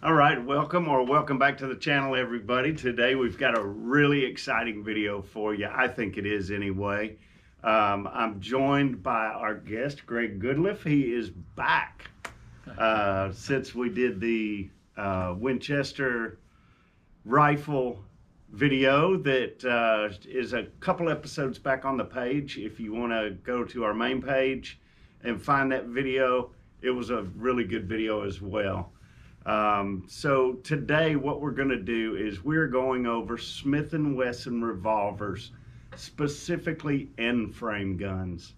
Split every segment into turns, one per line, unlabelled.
All right, welcome back to the channel, everybody. Today we've got a really exciting video for you. I think it is anyway. I'm joined by our guest, Greg Goodliff. He is back since we did the Winchester rifle video that is a couple episodes back on the page. If you want to go to our main page and find that video, it was a really good video as well. So today what we're going to do is we're going over Smith & Wesson revolvers, specifically end frame guns.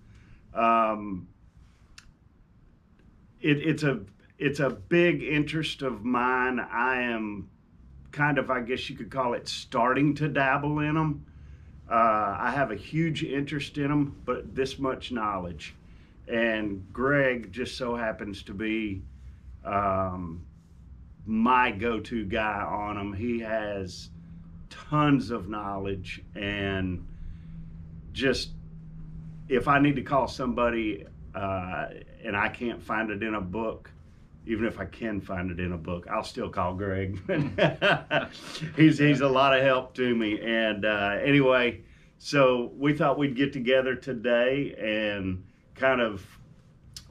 It's a big interest of mine. I am kind of, I guess you could call it, starting to dabble in them. I have a huge interest in them, but this much knowledge. And Greg just so happens to be my go-to guy on them. He has tons of knowledge, and just if I need to call somebody and I can't find it in a book, even if I can find it in a book, I'll still call Greg. he's a lot of help to me. And anyway, so we thought we'd get together today and kind of,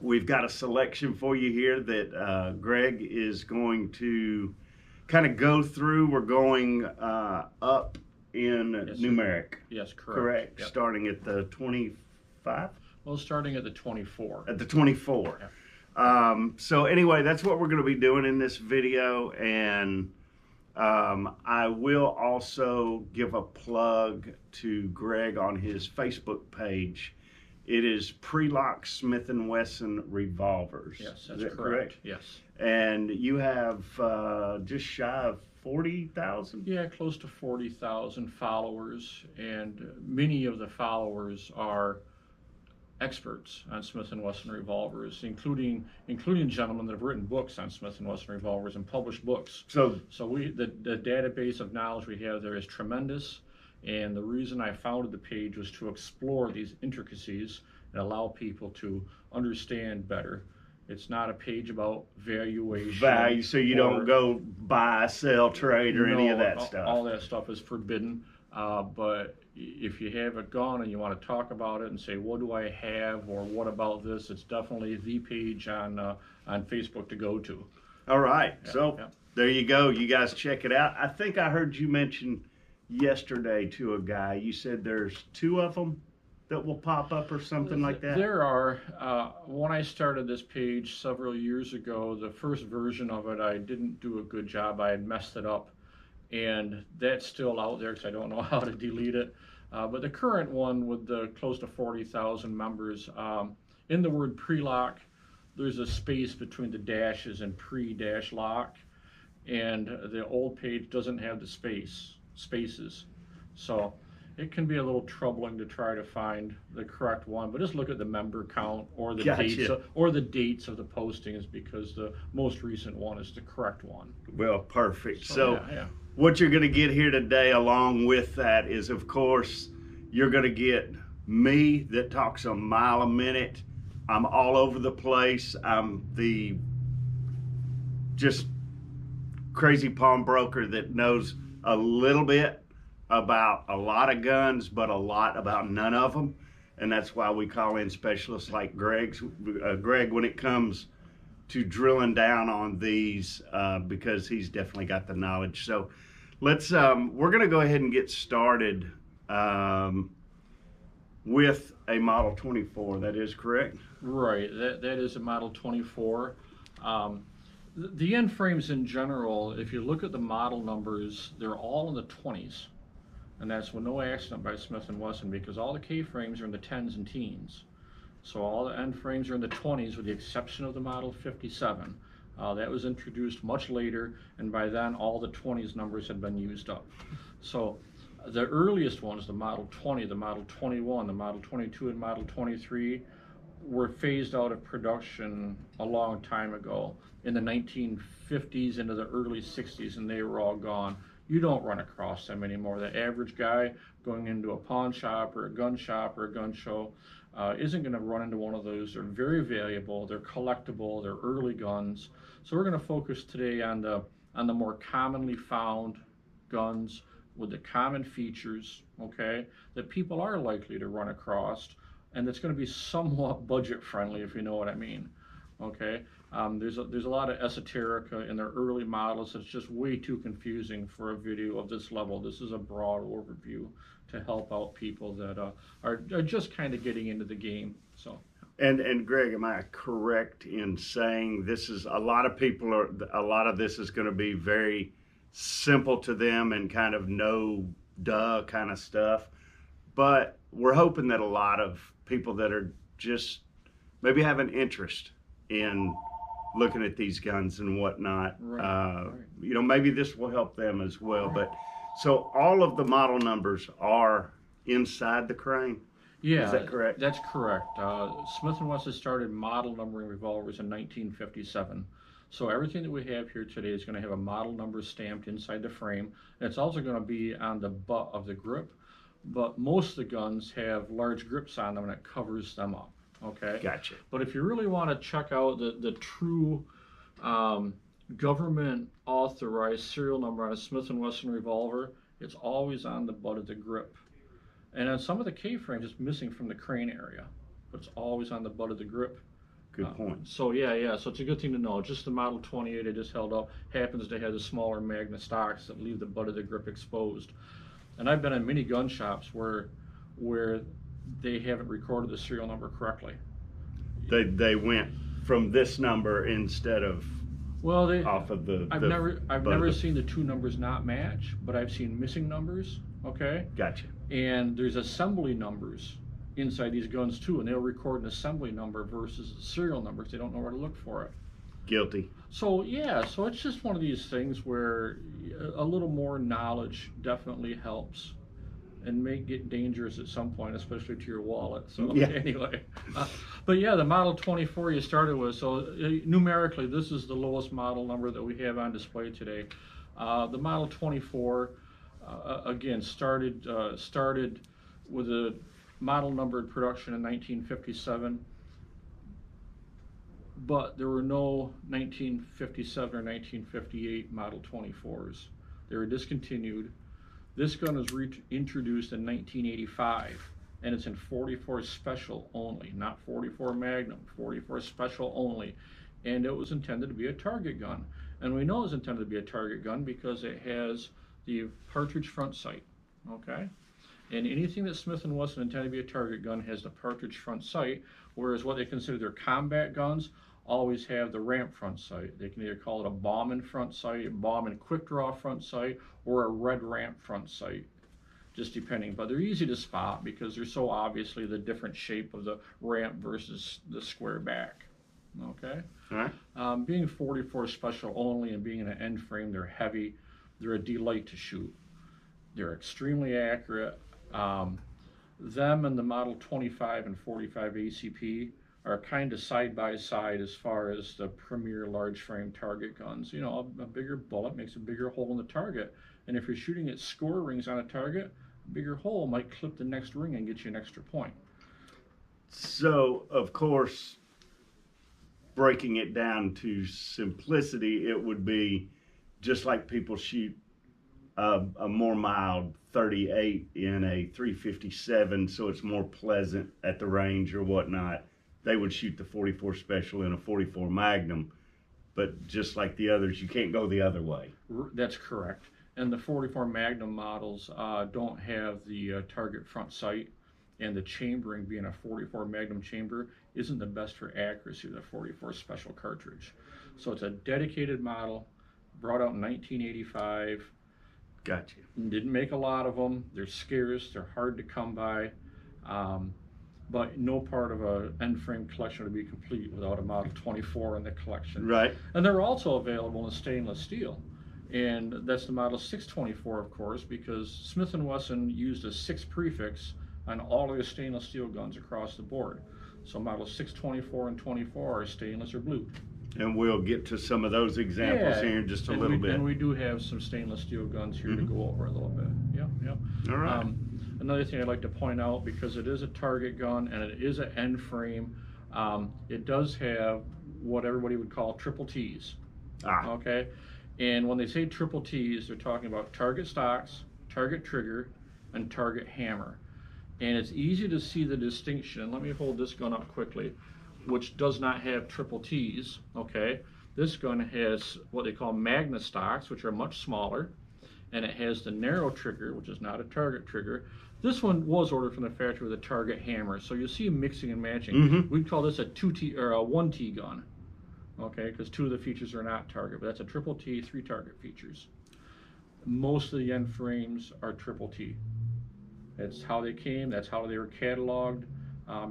we've got a selection for you here that Greg is going to kind of go through. We're going up in numeric.
Yes, correct.
Correct. Yep. Starting at the 25?
Well, starting at the 24.
At the 24. Yep. So anyway, that's what we're going to be doing in this video. And I will also give a plug to Greg on his Facebook page. It is Pre-Lock Smith & Wesson Revolvers.
Yes, that's correct. Yes.
And you have just shy of 40,000?
Yeah, close to 40,000 followers, and many of the followers are experts on Smith & Wesson revolvers, including gentlemen that have written books on Smith & Wesson revolvers and published books. So the database of knowledge we have there is tremendous. And the reason I founded the page was to explore these intricacies and allow people to understand better. It's not a page about valuation.
Value, so you don't go buy, sell, trade, or any of that stuff.
All that stuff is forbidden. But if you have a gun and you want to talk about it and say, what do I have, or what about this, it's definitely the page on Facebook to go to.
All right. There you go. You guys check it out. I think I heard you mention yesterday to a guy, you said there's 2 of them that will pop up or something like that?
There are. When I started this page several years ago, the first version of it, I didn't do a good job. I had messed it up, and that's still out there because I don't know how to delete it. But the current one with the close to 40,000 members, in the word pre-lock, there's a space between the dashes and pre-dash lock, and the old page doesn't have the spaces, so it can be a little troubling to try to find the correct one. But just look at the member count or the dates of the postings, because the most recent one is the correct one.
Well, perfect. So what you're going to get here today along with that is, of course, you're going to get me that talks a mile a minute. I'm all over the place. I'm the just crazy pawnbroker that knows a little bit about a lot of guns, but a lot about none of them. And that's why we call in specialists like Greg when it comes to drilling down on these, because he's definitely got the knowledge. So let's, we're going to go ahead and get started with a Model 24. That is correct?
Right. That is a Model 24. The end frames in general, if you look at the model numbers, they're all in the 20s. And that's with no accident by Smith & Wesson, because all the K-frames are in the 10s and teens. So all the end frames are in the 20s with the exception of the Model 57. That was introduced much later, and by then all the 20s numbers had been used up. So the earliest ones, the Model 20, the Model 21, the Model 22, and Model 23, were phased out of production a long time ago, in the 1950s into the early 60s, and they were all gone. You don't run across them anymore. The average guy going into a pawn shop or a gun show isn't going to run into one of those. They're very valuable, they're collectible, they're early guns. So we're going to focus today on the on the more commonly found guns with the common features, okay, that people are likely to run across, and that's going to be somewhat budget friendly, if you know what I mean. Okay, there's a lot of esoterica in their early models. It's just way too confusing for a video of this level. This is a broad overview to help out people that are just kind of getting into the game. So.
And Greg, am I correct in saying this is a lot of this is going to be very simple to them and kind of no duh kind of stuff, but we're hoping that a lot of people that are just maybe have an interest in looking at these guns and whatnot,
Right.
you know, maybe this will help them as well. But so all of the model numbers are inside the crane.
Yeah,
is that correct?
That's correct. Smith & Wesson started model numbering revolvers in 1957. So everything that we have here today is going to have a model number stamped inside the frame. And it's also going to be on the butt of the grip. But most of the guns have large grips on them and it covers them up. Okay?
Gotcha.
But if you really want to check out the true government authorized serial number on a Smith & Wesson revolver, it's always on the butt of the grip. And on some of the K-frames, it's missing from the crane area, but it's always on the butt of the grip.
Good point.
So yeah, so it's a good thing to know. Just the Model 28 I just held up happens to have the smaller Magna stocks that leave the butt of the grip exposed. And I've been in many gun shops where they haven't recorded the serial number correctly.
They went from this number instead of off of the.
I've never seen the two numbers not match, but I've seen missing numbers. Okay.
Gotcha.
And there's assembly numbers inside these guns too, and they'll record an assembly number versus the serial numbers. They don't know where to look for it.
Guilty.
So yeah, so it's just one of these things where a little more knowledge definitely helps, and may get dangerous at some point, especially to your wallet. So
yeah.
Anyway, but yeah, the Model 24 you started with. So numerically, this is the lowest model number that we have on display today. The Model 24. Again, started with a model numbered production in 1957, but there were no 1957 or 1958 Model 24s. They were discontinued. This gun was introduced in 1985, and it's in 44 Special only, not 44 Magnum, 44 Special only, and it was intended to be a target gun. And we know it's intended to be a target gun because it has the partridge front sight, okay? And anything that Smith & Wesson intended to be a target gun has the partridge front sight, whereas what they consider their combat guns always have the ramp front sight. They can either call it a Bauman front sight, Bauman quick draw front sight, or a red ramp front sight, just depending. But they're easy to spot because they're so obviously the different shape of the ramp versus the square back, okay?
All right.
Being 44 Special only and being in an end frame, they're heavy. They're a delight to shoot. They're extremely accurate. Them and the Model 25 and 45 ACP are kind of side by side as far as the premier large frame target guns. You know, a bigger bullet makes a bigger hole in the target. And if you're shooting at score rings on a target, a bigger hole might clip the next ring and get you an extra point.
So, of course, breaking it down to simplicity, it would be just like people shoot a more mild 38 in a 357, so it's more pleasant at the range or whatnot. They would shoot the 44 Special in a 44 Magnum, but just like the others, you can't go the other way.
That's correct. And the 44 Magnum models don't have the target front sight, and the chambering, being a 44 Magnum chamber, isn't the best for accuracy of the 44 Special cartridge. So it's a dedicated model, brought out in 1985.
Gotcha.
Didn't make a lot of them. They're scarce. They're hard to come by. But no part of an end frame collection would be complete without a Model 24 in the collection.
Right.
And they're also available in stainless steel. And that's the Model 624, of course, because Smith & Wesson used a 6 prefix on all of the stainless steel guns across the board. So Model 624 and 24 are stainless or blue.
And we'll get to some of those examples here in just a little bit.
And we do have some stainless steel guns here to go over a little bit. Yep.
All right.
Another thing I'd like to point out, because it is a target gun and it is an end frame, it does have what everybody would call triple T's. Okay? And when they say triple T's, they're talking about target stocks, target trigger, and target hammer. And it's easy to see the distinction. Let me hold this gun up quickly, which does not have triple T's, okay? This gun has what they call magna stocks, which are much smaller, and it has the narrow trigger, which is not a target trigger. This one was ordered from the factory with a target hammer, so you'll see mixing and matching.
Mm-hmm.
We'd call this a 2T or a 1T gun, okay? Because 2 of the features are not target, but that's a triple T, 3 target features. Most of the end frames are triple T. That's how they came, that's how they were cataloged,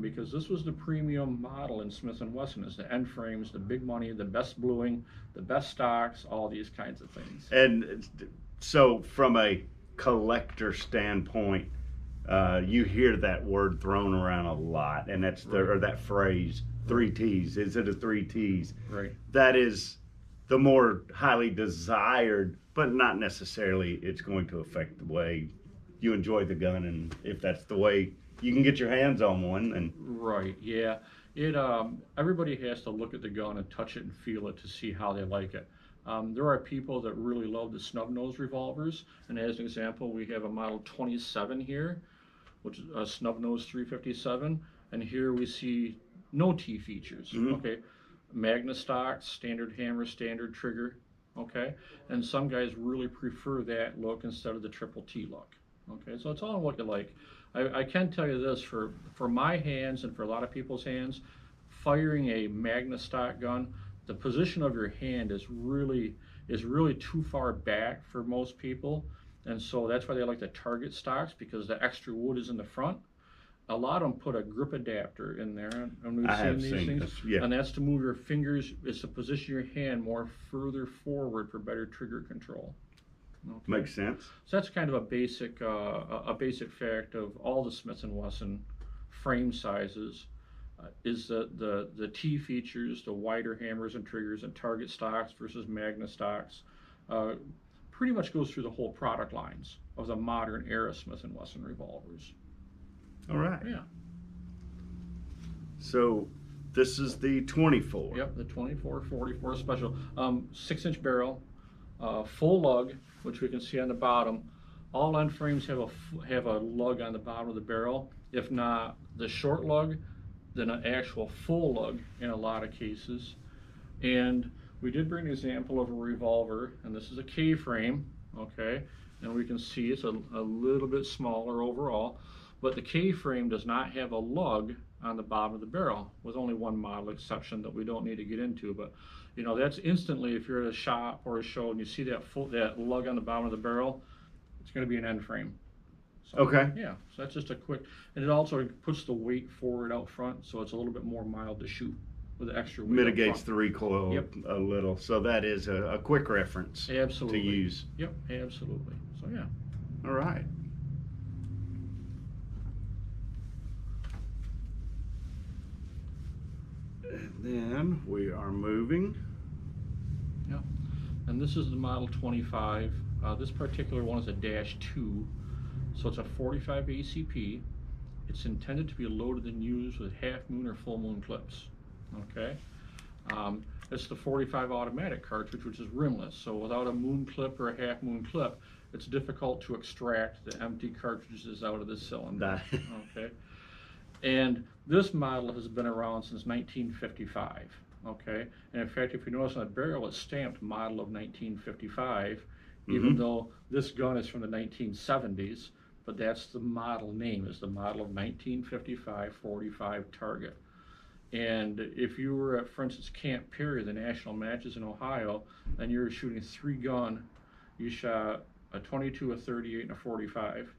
because this was the premium model in Smith & Wesson, is the end frames, the big money, the best bluing, the best stocks, all these kinds of things.
And so from a collector standpoint, you hear that word thrown around a lot, and that's or that phrase, 3 T's. Is it a 3 T's?
Right.
That is the more highly desired, but not necessarily it's going to affect the way you enjoy the gun, and if that's the way you can get your hands on one. And
right, yeah, it everybody has to look at the gun and touch it and feel it to see how they like it. There are people that really love the snub nose revolvers, and as an example, we have a model 27 here, which is a snub nose 357, and here we see no T features.
Mm-hmm.
Okay, magna stocks, standard hammer, standard trigger. Okay, and some guys really prefer that look instead of the triple T look. Okay, so it's all on what you like. I can tell you this, for my hands and for a lot of people's hands, firing a magna stock gun, the position of your hand is really too far back for most people, and so that's why they like the target stocks, because the extra wood is in the front. A lot of them put a grip adapter in there, and we've seen these things,
this, yeah.
And that's to move your fingers, is to position your hand more further forward for better trigger control. Okay.
Makes sense.
So that's kind of a basic fact of all the Smith & Wesson frame sizes, is the T features, the wider hammers and triggers and target stocks versus magna stocks, pretty much goes through the whole product lines of the modern era Smith & Wesson revolvers.
All right.
Yeah.
So this is the 24.
Yep, the 24-44 special, 6-inch barrel, full lug, which we can see on the bottom. All end frames have a lug on the bottom of the barrel. If not the short lug, then an actual full lug in a lot of cases. And we did bring an example of a revolver, and this is a K frame, okay? And we can see it's a little bit smaller overall, but the K frame does not have a lug on the bottom of the barrel, with only one model exception that we don't need to get into. But you know, that's instantly, if you're at a shop or a show and you see that lug on the bottom of the barrel, it's going to be an end frame. So,
okay.
Yeah, so that's just a quick, and it also puts the weight forward out front, so it's a little bit more mild to shoot with the extra weight.
Mitigates the recoil.
Yep.
A little. So that is a quick reference.
Absolutely.
To use.
Yep, absolutely. So yeah.
All right. And then we are moving.
Yeah, and this is the model 25. This particular one is a -2, so it's a 45 ACP. It's intended to be loaded and used with half moon or full moon clips. Okay, it's the 45 automatic cartridge, which is rimless. So without a moon clip or a half moon clip, it's difficult to extract the empty cartridges out of the cylinder. Okay. And this model has been around since 1955, okay? And in fact, if you notice on the barrel, it's stamped model of 1955, even though this gun is from the 1970s, but that's the model name, is the model of 1955 45 target. And if you were at, for instance, Camp Perry, the national matches in Ohio, and you were shooting 3 gun, you shot a 22, a 38, and a 45.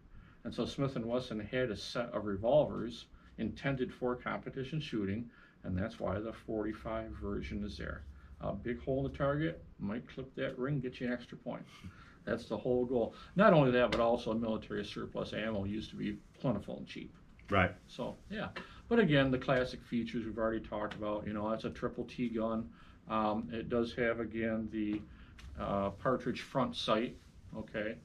And so Smith & Wesson had a set of revolvers intended for competition shooting, and that's why the 45 version is there. A big hole in the target, might clip that ring, get you an extra point. That's the whole goal. Not only that, but also military surplus ammo used to be plentiful and cheap.
Right.
So, yeah. But again, the classic features we've already talked about, you know, that's a triple T gun. It does have, again, the partridge front sight, okay?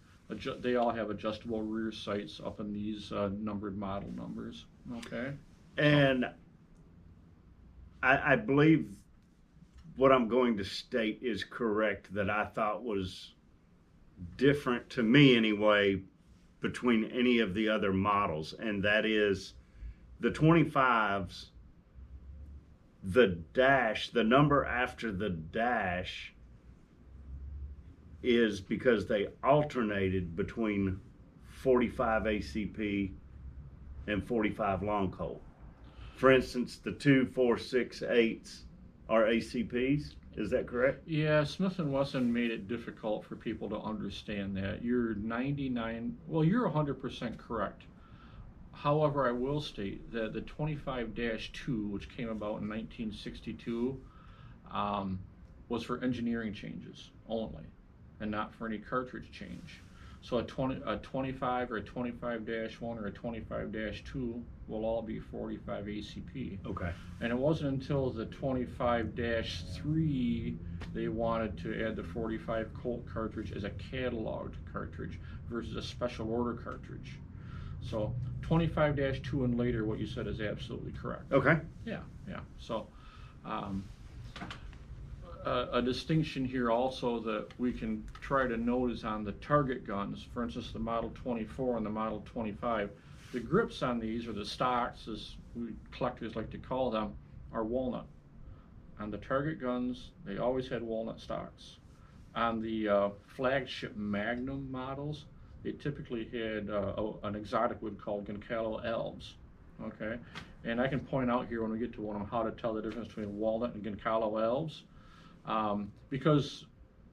They all have adjustable rear sights up in these numbered model numbers, okay?
And I believe what I'm going to state is correct that I thought was different to me anyway between any of the other models, and that is the 25s, the dash, the number after the dash is because they alternated between 45 ACP and 45 long Colt. For instance, the 2, 4, 6, 8s are ACPs. Is that correct?
Yeah, Smith & Wesson made it difficult for people to understand that. You're 100% correct. However, I will state that the 25-2, which came about in 1962, was for engineering changes only, and not for any cartridge change. So a 25 or a 25-1 or a 25-2 will all be 45 ACP.
Okay.
And it wasn't until the 25-3 they wanted to add the 45 Colt cartridge as a cataloged cartridge versus a special order cartridge. So 25-2 and later, what you said is absolutely correct.
Okay.
Yeah, yeah. So a distinction here also that we can try to note is on the target guns. For instance, the Model 24 and the Model 25. The grips on these, or the stocks, as we collectors like to call them, are walnut. On the target guns, they always had walnut stocks. On the flagship Magnum models, they typically had an exotic wood called Goodliff elves. Okay, and I can point out here when we get to one of them how to tell the difference between walnut and Goodliff elves, because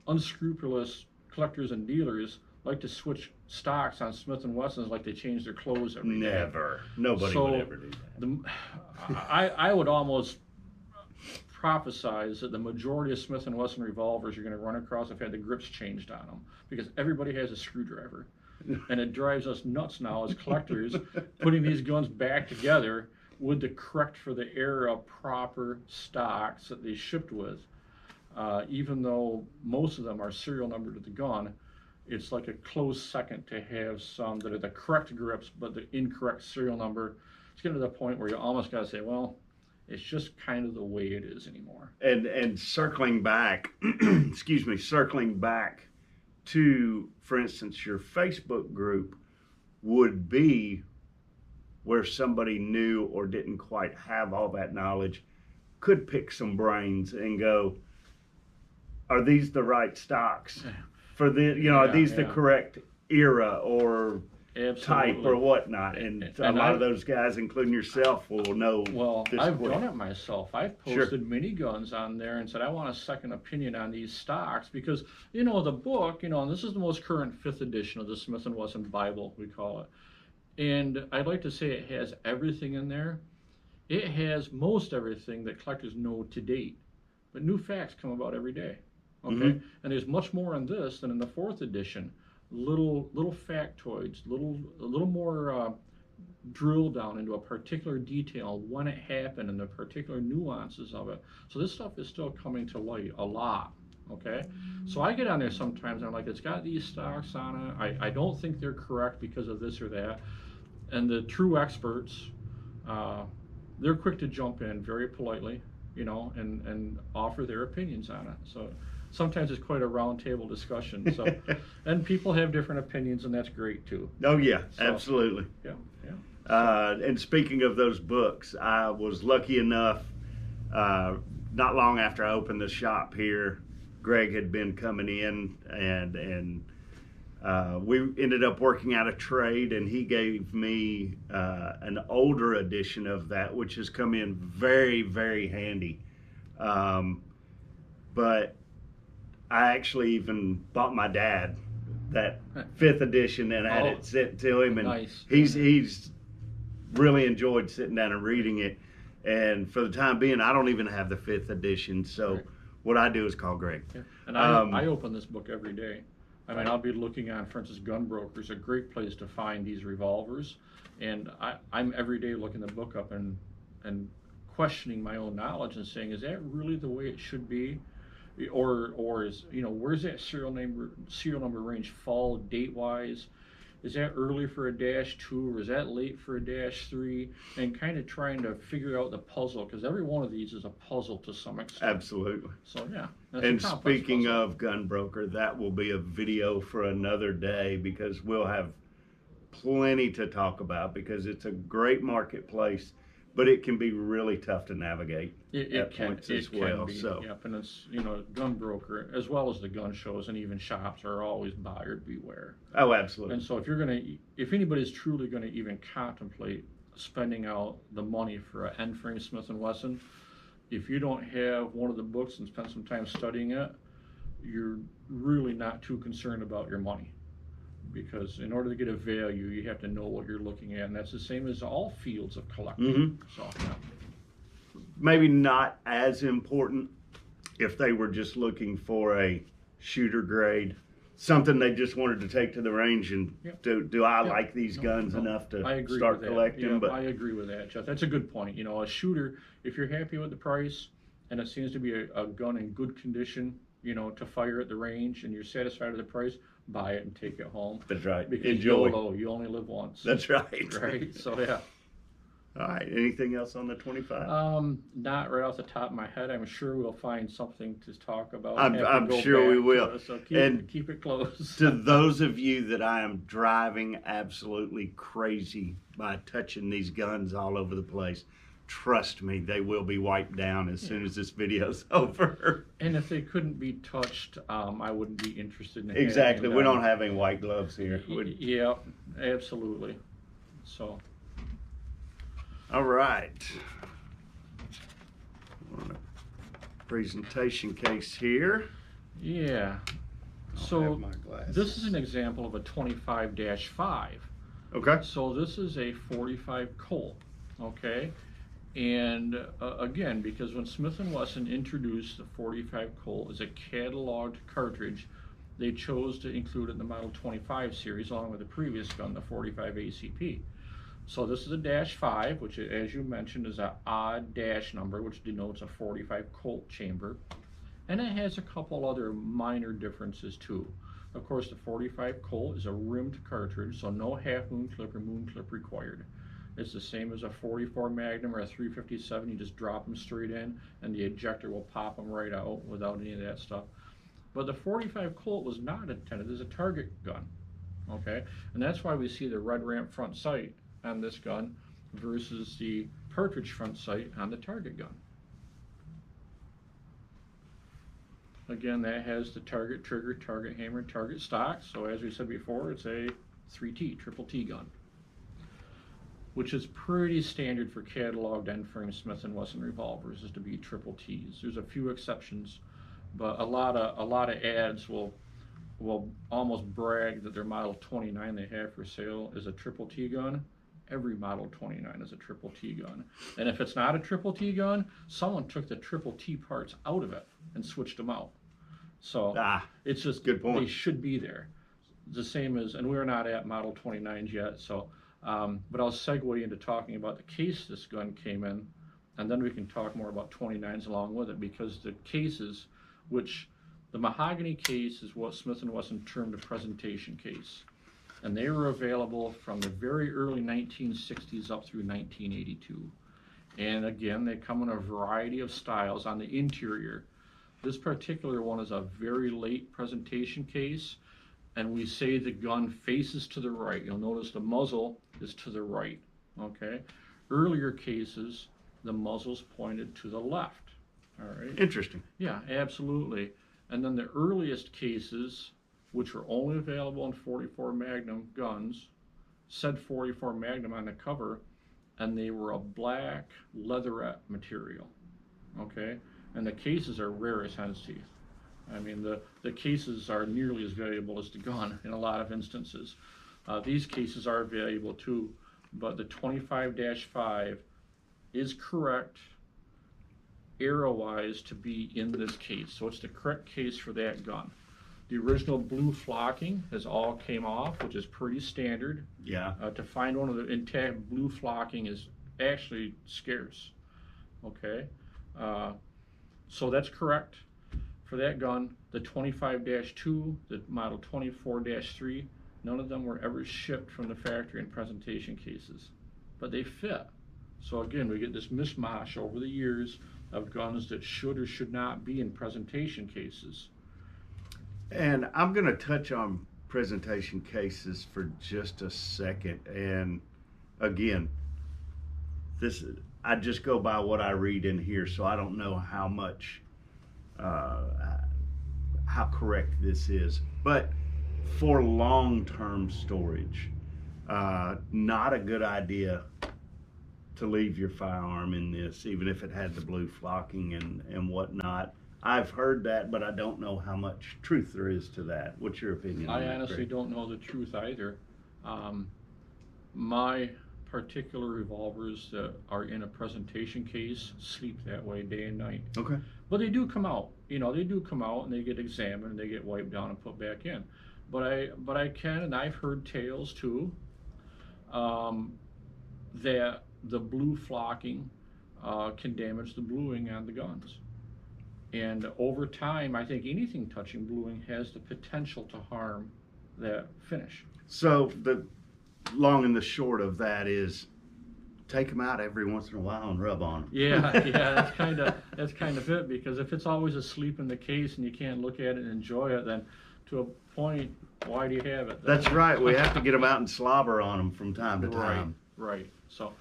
unscrupulous collectors and dealers like to switch stocks on Smith & Wessons like they change their clothes every day.
Never. Nobody would ever do that.
I would almost prophesize that the majority of Smith & Wesson revolvers you're going to run across have had the grips changed on them, because everybody has a screwdriver. And it drives us nuts now as collectors putting these guns back together with the correct for the era proper stocks that they shipped with. Even though most of them are serial numbered to the gun, it's like a close second to have some that are the correct grips but the incorrect serial number. It's getting to the point where you almost got to say, well, it's just kind of the way it is anymore.
And circling back, excuse me, circling back to, for instance, your Facebook group would be where somebody new or didn't quite have all that knowledge could pick some brains and go, are these the right stocks for the, are these the correct era or type or whatnot? And a lot of those guys, including yourself, will know.
Well, I've done it myself. I've posted miniguns on there and said, I want a second opinion on these stocks, because, the book, and this is the most current 5th edition of the Smith & Wesson Bible, we call it. And I'd like to say it has everything in there. It has most everything that collectors know to date, but new facts come about every day. Okay, and there's much more in this than in the 4th edition. Little factoids, a little more drill down into a particular detail, when it happened, and the particular nuances of it. So this stuff is still coming to light a lot. Okay, so I get on there sometimes and I'm like, it's got these stocks on it. I don't think they're correct because of this or that. And the true experts, they're quick to jump in very politely, and offer their opinions on it. So sometimes it's quite a round table discussion. So, and people have different opinions, and that's great too.
Oh yeah, so, absolutely.
Yeah, yeah.
And speaking of those books, I was lucky enough, not long after I opened the shop here, Greg had been coming in, and we ended up working out a trade, and he gave me an older edition of that, which has come in very, very handy. But I actually even bought my dad that 5th edition and had it sent to him, and
nice.
He's really enjoyed sitting down and reading it. And for the time being, I don't even have the 5th edition, so what I do is call Greg.
Yeah. And I open this book every day. I mean, I'll be looking on, for instance, Gunbroker's a great place to find these revolvers, and I'm every day looking the book up and questioning my own knowledge and saying, is that really the way it should be? Or is, where's that serial number range fall date wise? is that early for a -2 or is that late for a -3? And kind of trying to figure out the puzzle, because every one of these is a puzzle to some extent.
Absolutely.
So yeah. That's
And
a complex
speaking
puzzle.
of Gunbroker, that will be a video for another day, because we'll have plenty to talk about, because it's a great marketplace, but it can be really tough to navigate at points as well. So
yep, and it's, you know, Gunbroker as well as the gun shows and even shops are always buyer beware.
oh, absolutely.
And so if anybody's truly gonna even contemplate spending out the money for an end frame Smith & Wesson, if you don't have one of the books and spend some time studying it, you're really not too concerned about your money. Because in order to get a value, you have to know what you're looking at, and that's the same as all fields of collecting. So, yeah.
Maybe not as important if they were just looking for a shooter grade, something they just wanted to take to the range and
Yep.
do I
Yep.
like these guns enough to
I agree
start
with that.
collecting?
Yeah,
But
I agree with that, Jeff. That's a good point. You know, a shooter, if you're happy with the price and it seems to be a gun in good condition, you know, to fire at the range, and you're satisfied with the price, buy it and take it home.
that's right.
Because
Enjoy.
YOLO, you only live once.
That's right.
Right. So yeah.
All right. Anything else on the 25?
Not right off the top of my head. I'm sure we'll find something to talk about.
I'm sure we will.
So
And
keep it close.
To those of you that I am driving absolutely crazy by touching these guns all over the place, trust me, they will be wiped down as soon as this video's over.
And if they couldn't be touched, I wouldn't be interested in
Exactly.
having
We
them.
don't have any white gloves here.
Yeah, absolutely. So,
All right. Presentation case here.
yeah.
I'll
So
have my glasses.
this is an example of a 25-5.
Okay.
So this is a 45 Colt, okay? And again, because when Smith & Wesson introduced the 45 Colt as a cataloged cartridge, they chose to include it in the Model 25 series along with the previous gun, the 45 ACP. So this is a -5, which, as you mentioned, is an odd dash number, which denotes a 45 Colt chamber. And it has a couple other minor differences too. Of course, the 45 Colt is a rimmed cartridge, so no half moon clip or moon clip required. It's the same as a 44 Magnum or a 357. You just drop them straight in and the ejector will pop them right out without any of that stuff. But the 45 Colt was not intended as a target gun, okay? And that's why we see the red ramp front sight on this gun versus the cartridge front sight on the target gun. Again, that has the target trigger, target hammer, target stock. So as we said before, it's a 3T, triple T gun, which is pretty standard for cataloged end frame Smith & Wesson revolvers, is to be triple Ts. There's a few exceptions, but a lot of ads will almost brag that their Model 29 they have for sale is a triple T gun. Every Model 29 is a triple T gun. And if it's not a triple T gun, someone took the triple T parts out of it and switched them out. So it's just,
good point.
They should be there. The same as, and we're not at Model 29s yet, so, but I'll segue into talking about the case this gun came in, and then we can talk more about 29s along with it, because the cases, which the mahogany case is what Smith & Wesson termed a presentation case. And they were available from the very early 1960s up through 1982. And again, they come in a variety of styles on the interior. This particular one is a very late presentation case, and we say the gun faces to the right. You'll notice the muzzle is to the right, okay? Earlier cases, the muzzle's pointed to the left, all right?
Interesting.
Yeah, absolutely. And then the earliest cases, which were only available in 44 Magnum guns, said 44 Magnum on the cover, and they were a black leatherette material, okay? And the cases are rare as hen's teeth. I mean, the cases are nearly as valuable as the gun in a lot of instances. These cases are valuable too, but the 25-5 is correct arrow-wise to be in this case. So it's the correct case for that gun. The original blue flocking has all came off, which is pretty standard.
Yeah.
To find one of the intact blue flocking is actually scarce. Okay, so that's correct for that gun. The 25-2, the model 24-3, None of them were ever shipped from the factory in presentation cases, but they fit. So again, we get this mishmash over the years of guns that should or should not be in presentation cases.
And I'm going to touch on presentation cases for just a second. And again, I just go by what I read in here, so I don't know how much, how correct this is. But for long-term storage, not a good idea to leave your firearm in this, even if it had the blue flocking and whatnot. I've heard that, but I don't know how much truth there is to that. What's your opinion on that,
I honestly
Greg?
don't know the truth either. My particular revolvers that are in a presentation case sleep that way day and night.
Okay.
But they do come out. You know, they do come out and they get examined and they get wiped down and put back in. But I can, and I've heard tales too, that the blue flocking can damage the bluing on the guns. And over time, I think anything touching bluing has the potential to harm that finish.
So the long and the short of that is take them out every once in a while and rub on them.
Yeah, that's kind of it, because if it's always asleep in the case and you can't look at it and enjoy it, then to a point, why do you have it?
That's right. We have to get them out and slobber on them from time to time.
Right. So,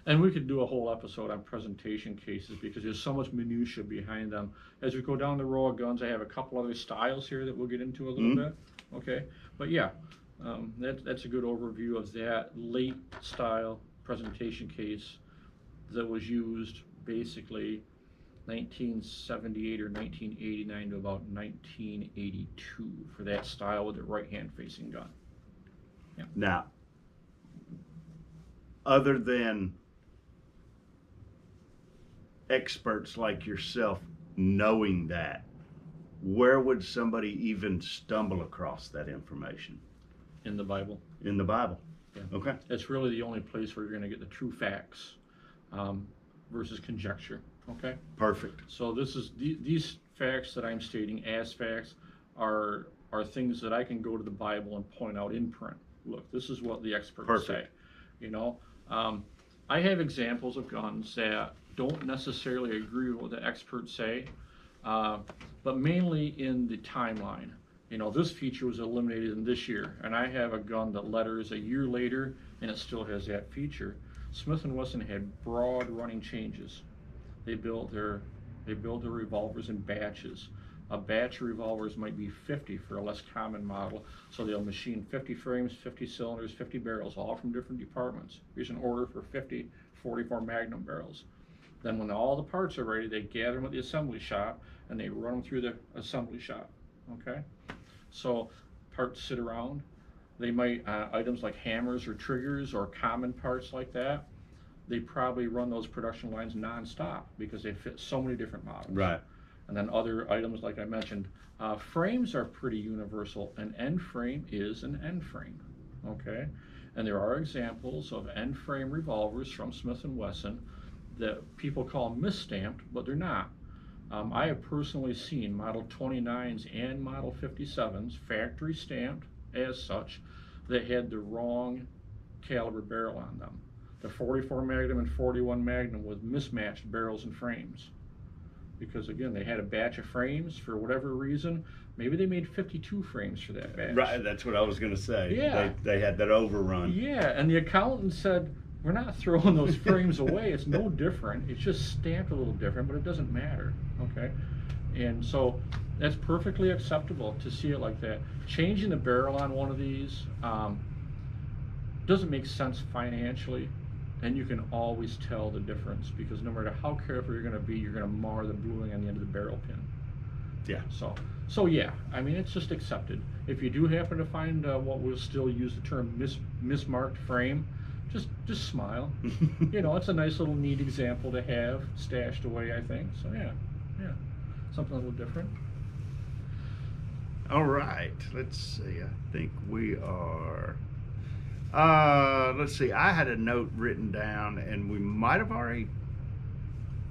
and we could do a whole episode on presentation cases because there's so much minutia behind them. As we go down the row of guns, I have a couple other styles here that we'll get into a little bit. Okay, but yeah, that's a good overview of that late style presentation case that was used basically 1978 or 1989 to about 1982 for that style with the right hand facing gun. Yeah.
Now, other than experts like yourself knowing that, where would somebody even stumble across that information?
In the Bible.
In the Bible.
Yeah.
Okay.
It's really the only place where you're going to get the true facts versus conjecture. Okay.
Perfect.
So this is these facts that I'm stating as facts are things that I can go to the Bible and point out in print. Look, this is what the experts say. You know, I have examples of guns that don't necessarily agree with what the experts say, but mainly in the timeline. You know, this feature was eliminated in this year, and I have a gun that letters a year later, and it still has that feature. Smith & Wesson had broad running changes. They built their revolvers in batches. A batch of revolvers might be 50 for a less common model, so they'll machine 50 frames, 50 cylinders, 50 barrels, all from different departments. Here's an order for 50 44 Magnum barrels. Then when all the parts are ready, they gather them at the assembly shop, and they run them through the assembly shop, okay? So parts sit around. They might, items like hammers or triggers or common parts like that, they probably run those production lines non-stop because they fit so many different models.
Right.
And then other items, like I mentioned, frames are pretty universal. An end frame is an end frame, okay? And there are examples of end frame revolvers from Smith & Wesson that people call misstamped, but they're not. I have personally seen Model 29s and Model 57s factory stamped as such that had the wrong caliber barrel on them. The 44 Magnum and 41 Magnum with mismatched barrels and frames. Because again, they had a batch of frames for whatever reason. Maybe they made 52 frames for that batch.
Right, that's what I was going to say.
Yeah.
They had that overrun.
Yeah, and the accountant said, we're not throwing those frames away. It's no different. It's just stamped a little different, but it doesn't matter, okay? And so that's perfectly acceptable to see it like that. Changing the barrel on one of these doesn't make sense financially, and you can always tell the difference because no matter how careful you're going to be, you're going to mar the bluing on the end of the barrel pin.
Yeah.
So yeah, I mean, it's just accepted. If you do happen to find what we'll still use the term mismarked frame, just smile. You know, it's a nice little neat example to have stashed away, I think. So yeah, something a little different.
All right, let's see. I think we are. Let's see. I had a note written down, and we might have already.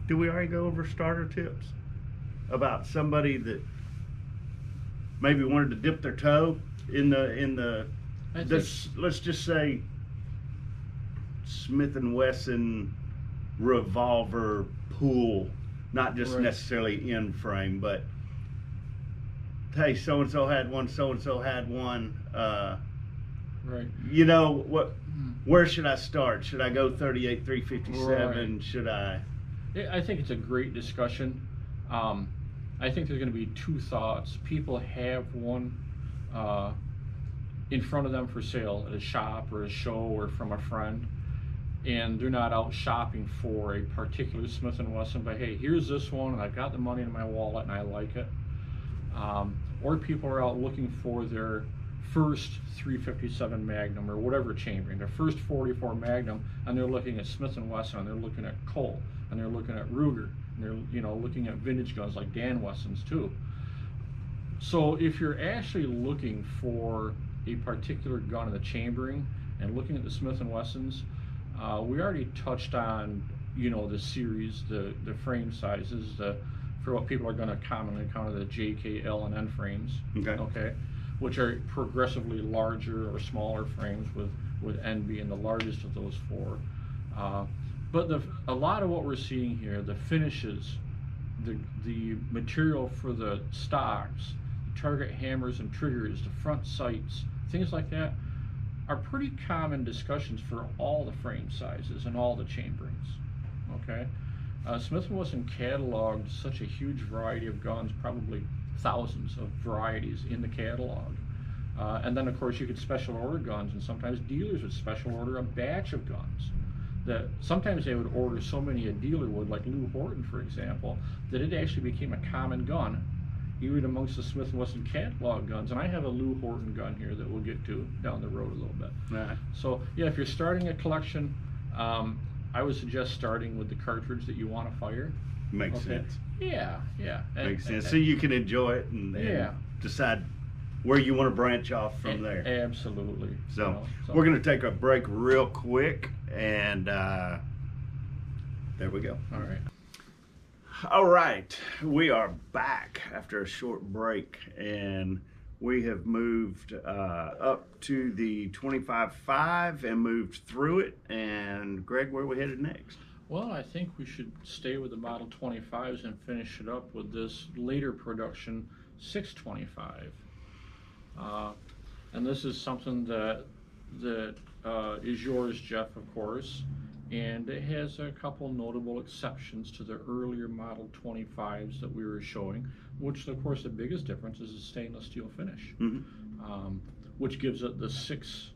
Did we already go over starter tips about somebody that maybe wanted to dip their toe in the
I think,
this, let's just say Smith and Wesson revolver pool, not just
Right.
necessarily in frame, but hey, so and so had one,
right.
you know what, where should I start? Should I go 38 357?
Right.
Should I?
I think it's a great discussion. I think there's going to be two thoughts. People have one in front of them for sale at a shop or a show or from a friend, and they're not out shopping for a particular Smith & Wesson, but hey, here's this one, and I've got the money in my wallet and I like it. Or people are out looking for their first 357 Magnum or whatever chambering, their first 44 Magnum, and they're looking at Smith & Wesson, and they're looking at Colt, and they're looking at Ruger, and they're looking at vintage guns like Dan Wesson's too. So if you're actually looking for a particular gun in the chambering and looking at the Smith & Wessons, we already touched on the series, the frame sizes, for what people are going to commonly count as the J, K, L, and N frames. Okay, which are progressively larger or smaller frames, with N being the largest of those four. But a lot of what we're seeing here, the finishes, the material for the stocks, the target hammers and triggers, the front sights, things like that, are pretty common discussions for all the frame sizes and all the chamberings. Okay, Smith & Wesson cataloged such a huge variety of guns, probably thousands of varieties in the catalog. And then of course you could special order guns, and sometimes dealers would special order a batch of guns. That sometimes they would order so many a dealer would, like Lou Horton for example, that it actually became a common gun even amongst the Smith & Wesson catalog guns. And I have a Lou Horton gun here that we'll get to down the road a little bit.
Right.
So yeah, if you're starting a collection, I would suggest starting with the cartridge that you want to fire.
Makes sense.
Yeah.
Makes sense. So you can enjoy it and decide where you want to branch off from there.
Absolutely.
So we're going to take a break real quick, and there we go.
All right.
All right, we are back after a short break, and we have moved up to the 25.5 and moved through it. And Greg, where are we headed next?
Well, I think we should stay with the Model 25s and finish it up with this later production 625. And this is something that is yours, Jeff, of course, and it has a couple notable exceptions to the earlier Model 25s that we were showing, which of course the biggest difference is the stainless steel finish, which gives it the 6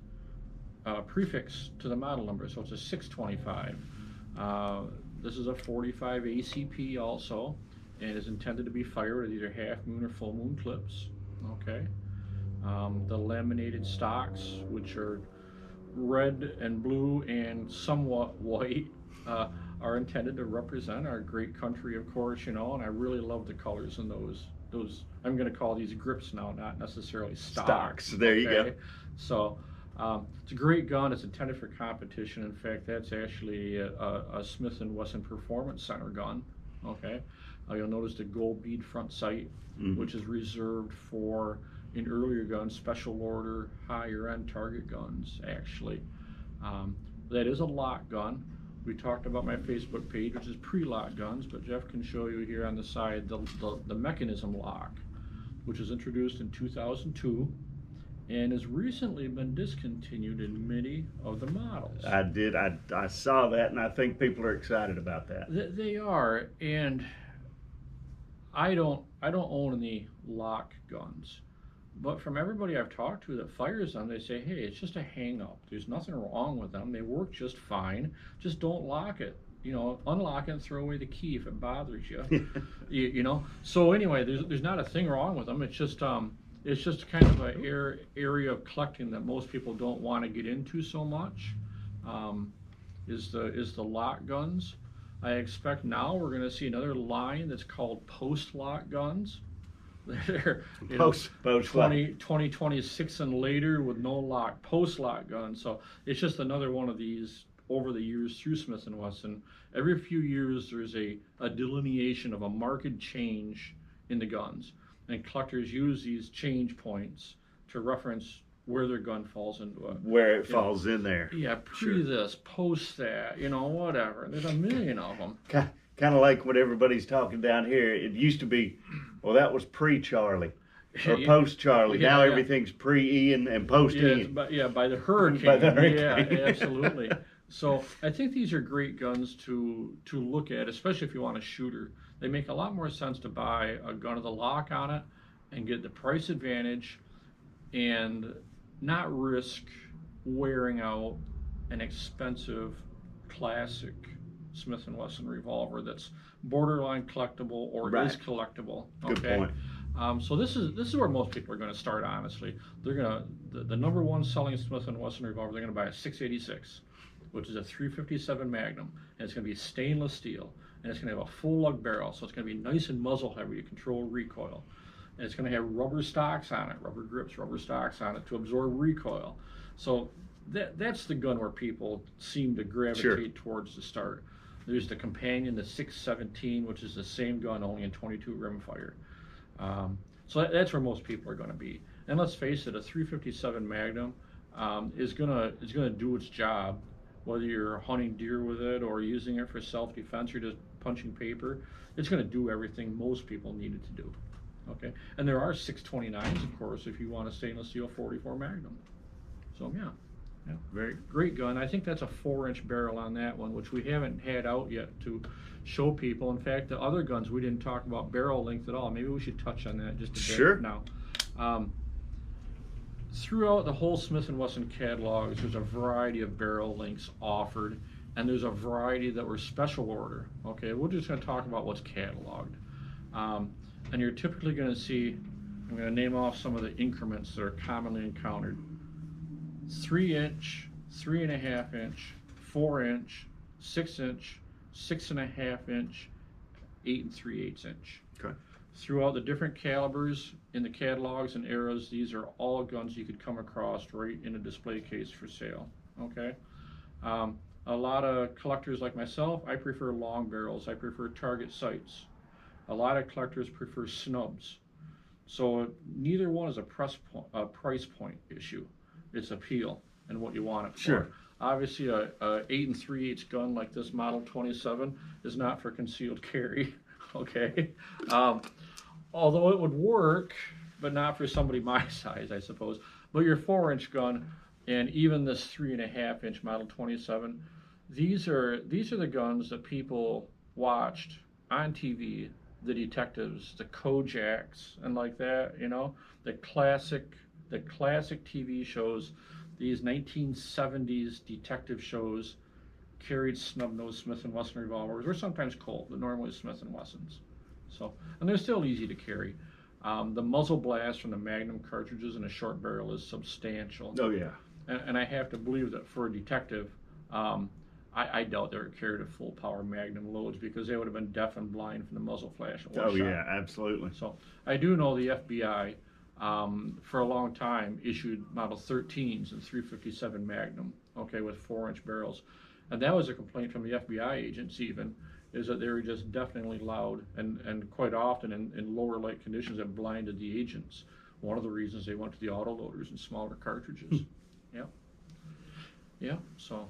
prefix to the model number, so it's a 625. This is a 45 ACP also, and is intended to be fired at either half moon or full moon clips. Okay. The laminated stocks, which are red and blue and somewhat white, are intended to represent our great country, of course, and I really love the colors in those I'm going to call these grips now, not necessarily stocks.
There you go.
So it's a great gun. It's intended for competition. In fact, that's actually a Smith & Wesson Performance Center gun. Okay, you'll notice the gold bead front sight, which is reserved for, in earlier guns, special order higher end target guns actually. That is a lock gun. We talked about my Facebook page, which is pre-lock guns, but Jeff can show you here on the side the mechanism lock, which was introduced in 2002 and has recently been discontinued in many of the models.
I did. I saw that, and I think people are excited about that.
They are, and I don't own any lock guns. But from everybody I've talked to that fires them, they say, hey, it's just a hang-up. There's nothing wrong with them. They work just fine. Just don't lock it. Unlock it and throw away the key if it bothers you. So anyway, there's not a thing wrong with them. It's just kind of an area of collecting that most people don't want to get into so much. Is the lock guns. I expect now we're going to see another line that's called post-lock guns. They're
post
2026 and later with no lock, post-lock guns. So it's just another one of these over the years through Smith & Wesson. Every few years there's a delineation of a marked change in the guns, and collectors use these change points reference where their gun falls into it.
Where it falls in there.
Yeah, this, post that, whatever. There's a million of them.
Kind of like what everybody's talking down here. It used to be, well, that was pre-Charlie or post-Charlie. Now everything's pre-Ian and post-Ian.
By the hurricane.
By the hurricane.
Yeah, absolutely. So I think these are great guns to look at, especially if you want a shooter. They make a lot more sense to buy a gun with a lock on it and get the price advantage and not risk wearing out an expensive classic Smith Wesson revolver that's borderline collectible or is collectible. Okay?
Good point.
So this is where most people are going to start. Honestly, they're gonna the number one selling Smith Wesson revolver. They're going to buy a 686, which is a 357 Magnum, and it's going to be stainless steel, and it's going to have a full lug barrel, so it's going to be nice and muzzle heavy to control recoil, and it's going to have rubber stocks on it, rubber grips, rubber stocks on it to absorb recoil. So that's the gun where people seem to gravitate towards to start. There's the companion, the 617, which is the same gun, only in 22 rimfire. So that's where most people are going to be. And let's face it, a 357 Magnum is gonna do its job, whether you're hunting deer with it or using it for self-defense or just punching paper. It's going to do everything most people need it to do. Okay, and there are 629s, of course, if you want a stainless steel 44 Magnum. So yeah, very great gun. I think that's a 4-inch barrel on that one, which we haven't had out yet to show people. In fact, the other guns we didn't talk about barrel length at all. Maybe we should touch on that just a bit now. Throughout the whole Smith & Wesson catalogs, there's a variety of barrel lengths offered, and there's a variety that were special order. Okay, we're just going to talk about what's cataloged. And you're typically going to see, I'm going to name off some of the increments that are commonly encountered. 3-inch, 3.5-inch, 4-inch, 6-inch, 6.5-inch, 8 3/8 inch.
Okay.
Throughout the different calibers in the catalogs and eras, these are all guns you could come across right in a display case for sale. Okay. A lot of collectors like myself, I prefer long barrels. I prefer target sights. A lot of collectors prefer snubs. So neither one is a price point issue. It's appeal and what you want it for.
Sure.
Obviously, a 8 3/8 gun like this Model 27 is not for concealed carry. Okay. Although it would work, but not for somebody my size, I suppose. But your 4-inch gun and even this 3.5-inch Model 27, these are the guns that people watched on TV, the detectives, the Kojaks, and like that, the classic TV shows, these 1970s detective shows carried snub-nosed Smith & Wesson revolvers, or sometimes Colt, but normally Smith & Wessons. So, and they're still easy to carry. The muzzle blast from the Magnum cartridges in a short barrel is substantial.
Oh yeah.
And I have to believe that for a detective, I doubt they were carried at full power Magnum loads because they would have been deaf and blind from the muzzle flash.
Yeah, absolutely.
So I do know the FBI for a long time issued Model 13s and 357 Magnum, okay, with 4-inch barrels. And that was a complaint from the FBI agents even, is that they were just deafeningly loud and quite often in lower light conditions that blinded the agents. One of the reasons they went to the autoloaders and smaller cartridges. Yeah, so.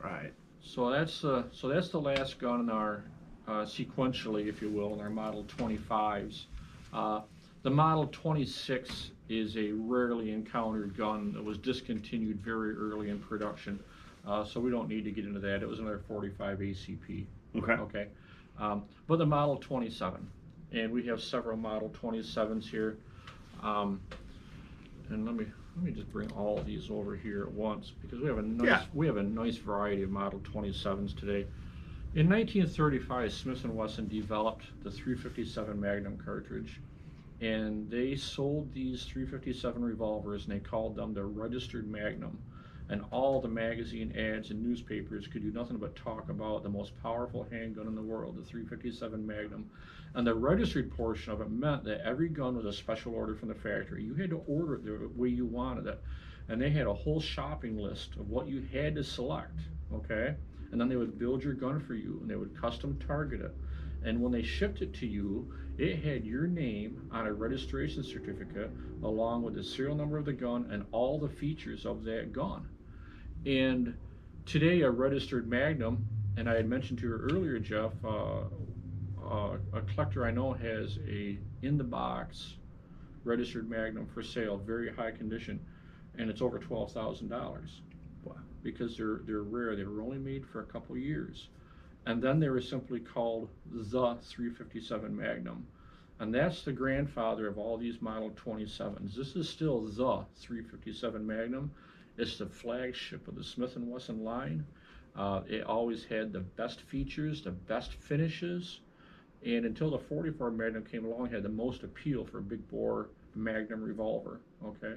Right.
So that's the last gun in our, sequentially, if you will, in our Model 25s. The Model 26 is a rarely encountered gun that was discontinued very early in production. So we don't need to get into that. It was another 45 ACP. Okay. But the Model 27, and we have several Model 27s here. And let me just bring all of these over here at once because we have a nice variety of Model 27s today. In 1935, Smith & Wesson developed the 357 Magnum cartridge, and they sold these 357 revolvers, and they called them the registered Magnum. And all the magazine ads and newspapers could do nothing but talk about the most powerful handgun in the world, the 357 Magnum. And the registered portion of it meant that every gun was a special order from the factory. You had to order it the way you wanted it. And they had a whole shopping list of what you had to select, okay? And then they would build your gun for you, and they would custom target it. And when they shipped it to you, It had your name on a registration certificate along with the serial number of the gun and all the features of that gun. And today a registered Magnum, and I had mentioned to you earlier, Jeff, a collector I know has a in the box registered Magnum for sale, very high condition, and it's over $12,000.
Wow.
Because they're rare. They were only made for a couple of years. And then they were simply called the 357 Magnum. And that's the grandfather of all these Model 27s. This is still the 357 Magnum. It's the flagship of the Smith & Wesson line. It always had the best features, the best finishes, and until the 44 Magnum came along, it had the most appeal for a big bore Magnum revolver. Okay,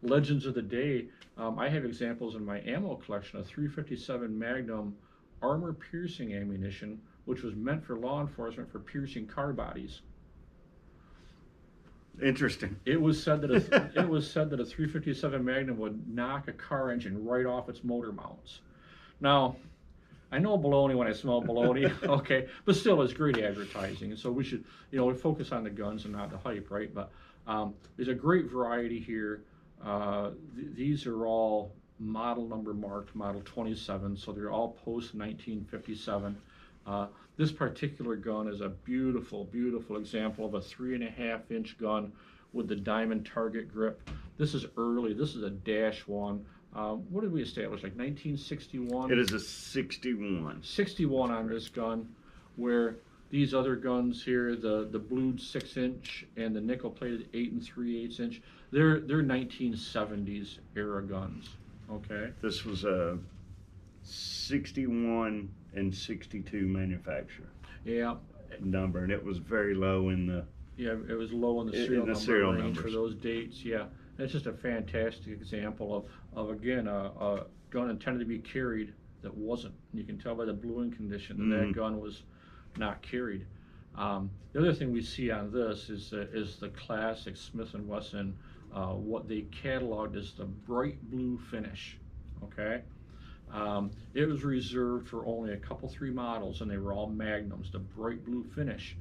legends of the day. I have examples in my ammo collection of 357 Magnum armor piercing ammunition, which was meant for law enforcement for piercing car bodies.
Interesting.
It was said that a 357 Magnum would knock a car engine right off its motor mounts. Now, I know baloney when I smell baloney, okay, but still it's great advertising. And so we should, we focus on the guns and not the hype, right? But there's a great variety here. These are all model number marked, model 27, so they're all post 1957. This particular gun is a beautiful, beautiful example of a 3.5-inch gun with the diamond target grip. This is early. This is a -1. What did we establish, like 1961?
It is a 61.
61 on this gun, where these other guns here, the blued 6-inch and the nickel-plated 8 3/8 inch, they're 1970s era guns. Okay.
This was a 61 and 62 manufacturer.
Yeah.
Number, and it was very low in the.
Yeah, it was low in the serial number range for those dates. Yeah, it's just a fantastic example of again a gun intended to be carried that wasn't. You can tell by the bluing condition that that gun was not carried. The other thing we see on this is the classic Smith & Wesson, what they cataloged as the bright blue finish. Okay, it was reserved for only a couple, 3 models, and they were all Magnums, the bright blue finish.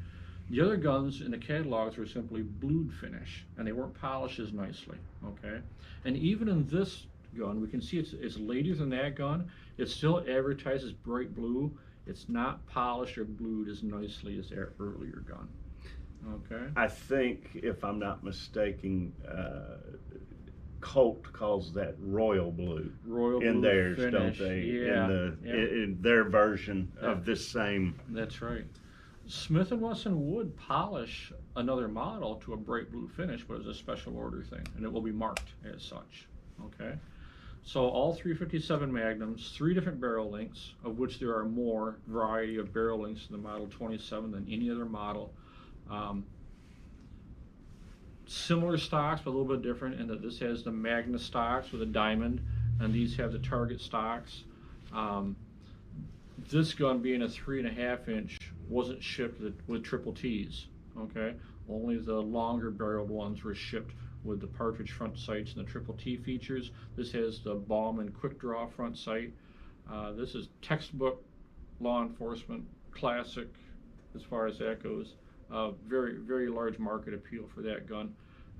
The other guns in the catalogs were simply blued finish, and they weren't polished as nicely. Okay, and even in this gun, we can see it's later than that gun. It still advertises bright blue. It's not polished or blued as nicely as that earlier gun. Okay.
I think, if I'm not mistaken, Colt calls that royal blue.
Royal
in
blue
theirs,
finish.
don't they?
Yeah.
In their version of this same.
That's right. Smith & Wesson would polish another model to a bright blue finish, but it's a special order thing, and it will be marked as such. Okay. So all 357 Magnums, 3 different barrel lengths, of which there are more variety of barrel lengths in the Model 27 than any other model. Similar stocks, but a little bit different in that this has the Magna stocks with a diamond, and these have the Target stocks. This gun, being a 3.5-inch, wasn't shipped with triple T's. Okay, only the longer barreled ones were shipped with the partridge front sights and the triple T features. This has the Bauman quick draw front sight. This is textbook law enforcement classic as far as that goes. Very, very large market appeal for that gun.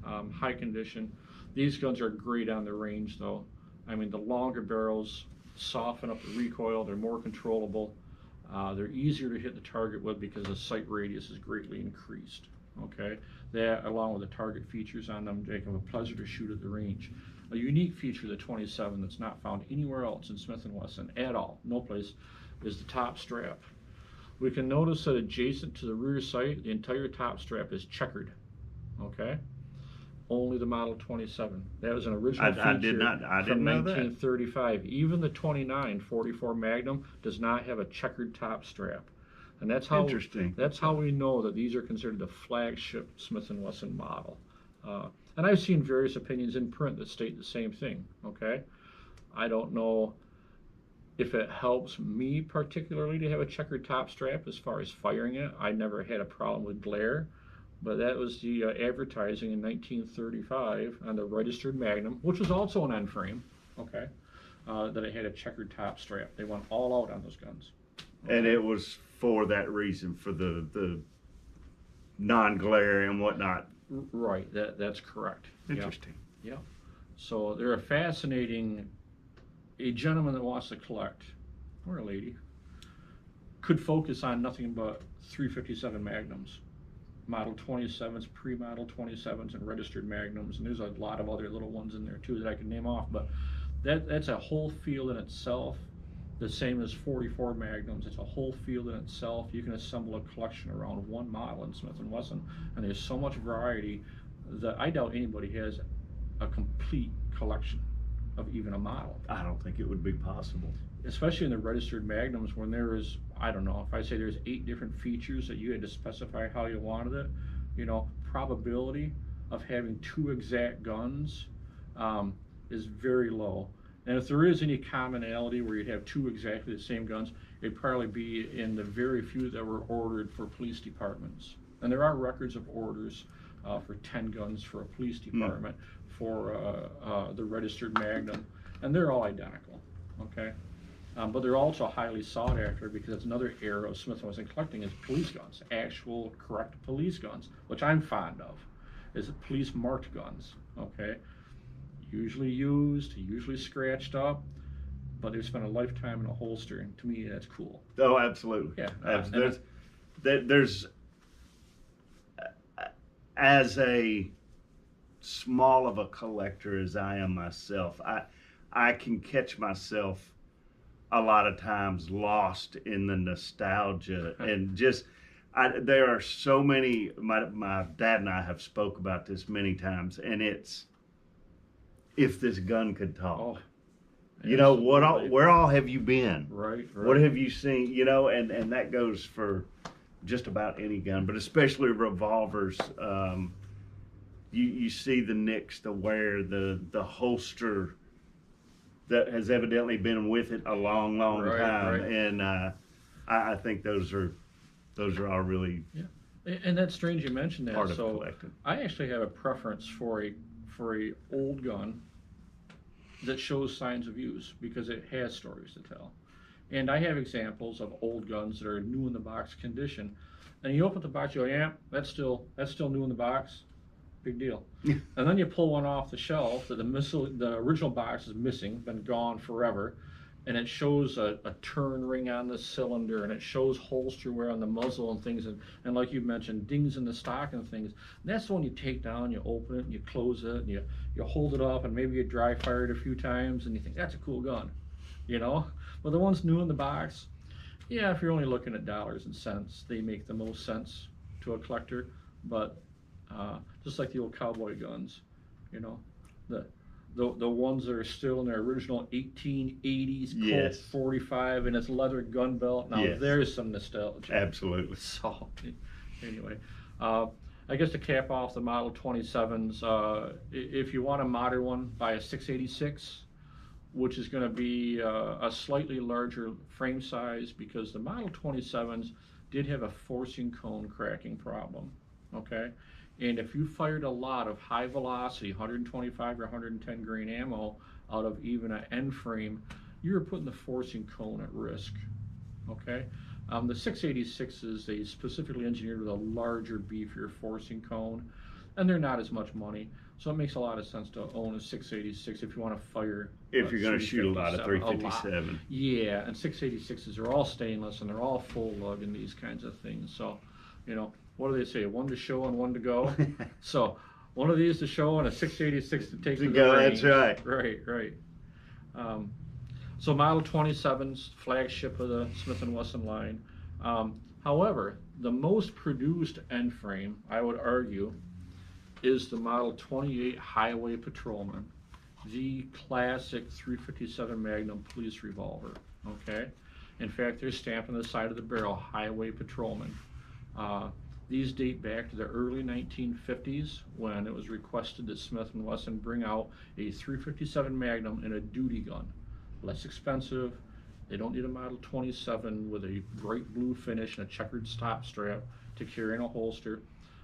High condition. These guns are great on the range though. I mean, the longer barrels soften up the recoil, they're more controllable. They're easier to hit the target with because the sight radius is greatly increased. Okay, that along with the target features on them make them a pleasure to shoot at the range. A unique feature of the 27 that's not found anywhere else in Smith & Wesson at all, no place, is the top strap. We can notice that adjacent to the rear sight, the entire top strap is checkered. Okay, only the Model 27. That was an original feature
I didn't
from
know
1935. Even the 29 44 Magnum does not have a checkered top strap. And that's how
Interesting.
That's how we know that these are considered the flagship Smith & Wesson model. And I've seen various opinions in print that state the same thing. Okay, I don't know if it helps me particularly to have a checkered top strap as far as firing it. I never had a problem with glare, but that was the advertising in 1935 on the registered Magnum, which was also an end frame. Okay, that it had a checkered top strap. They went all out on those guns.
And it was for that reason, for the non-glare and whatnot.
Right, that's correct.
Interesting.
Yeah. So they're a gentleman that wants to collect, or a lady, could focus on nothing but 357 Magnums, Model 27s, pre-Model 27s, and registered Magnums, and there's a lot of other little ones in there too that I can name off, but that's a whole field in itself. The same as 44 Magnums, it's a whole field in itself. You can assemble a collection around one model in Smith & Wesson, and there's so much variety that I doubt anybody has a complete collection of even a model.
I don't think it would be possible.
Especially in the registered Magnums, when there is, I don't know, if I say there's 8 different features that you had to specify how you wanted it, you know, probability of having 2 exact guns is very low. And if there is any commonality where you'd have 2 exactly the same guns, it'd probably be in the very few that were ordered for police departments. And there are records of orders for 10 guns for a police department for the registered Magnum, and they're all identical, okay? But they're also highly sought after because it's another era of Smith & Wesson collecting is police guns, actual correct police guns, which I'm fond of, is police marked guns, okay? Usually used, usually scratched up, but they've spent a lifetime in a holster, and to me that's cool.
Oh, absolutely.
Yeah.
There's as a small of a collector as I am myself, I can catch myself a lot of times lost in the nostalgia and just there are so many. My dad and I have spoke about this many times, and it's if this gun could talk.
Oh,
you know where all have you been?
Right.
What have you seen? You know, and that goes for just about any gun, but especially revolvers. You see the nicks, the wear, the holster that has evidently been with it a long time,
right.
and I think those are all really
And that's strange you mentioned that.
part of
So
collecting.
I actually have a preference for a old gun that shows signs of use because it has stories to tell. And I have examples of old guns that are new in the box condition. And you open the box, you go, yeah, that's still new in the box. Big deal. And then you pull one off the shelf that the original box is missing, been gone forever, and it shows a turn ring on the cylinder, and it shows holster wear on the muzzle and things, and like you mentioned, dings in the stock and things. And that's the one you take down, you open it, and you close it, and you hold it up, and maybe you dry fire it a few times, and you think, that's a cool gun, you know? But the ones new in the box, yeah, if you're only looking at dollars and cents, they make the most sense to a collector, but just like the old cowboy guns, you know, the ones that are still in their original 1880s Colt 45 and its leather gun belt. Now there's some nostalgia.
Absolutely.
So anyway, I guess to cap off the Model 27s, if you want a modern one, buy a 686, which is going to be a slightly larger frame size because the Model 27s did have a forcing cone cracking problem, okay? And if you fired a lot of high velocity, 125 or 110 grain ammo out of even an end frame, you're putting the forcing cone at risk, okay? The 686s, they specifically engineered with a larger, beefier forcing cone, and they're not as much money. So it makes a lot of sense to own a 686 if you want to fire.
If you're going to shoot a lot of 357.
Yeah, and 686s are all stainless and they're all full lug and these kinds of things. So, you know, what do they say? One to show and one to go. So one of these to show and a 686 to take to the range.
That's right.
Right. So Model 27's flagship of the Smith & Wesson line. However, the most produced end frame, I would argue, is the Model 28 Highway Patrolman, the classic 357 Magnum police revolver, okay? In fact, they're stamped on the side of the barrel, Highway Patrolman. These date back to the early 1950s when it was requested that Smith & Wesson bring out a 357 Magnum and a duty gun. Less expensive, they don't need a Model 27 with a bright blue finish and a checkered stop strap to carry in a holster.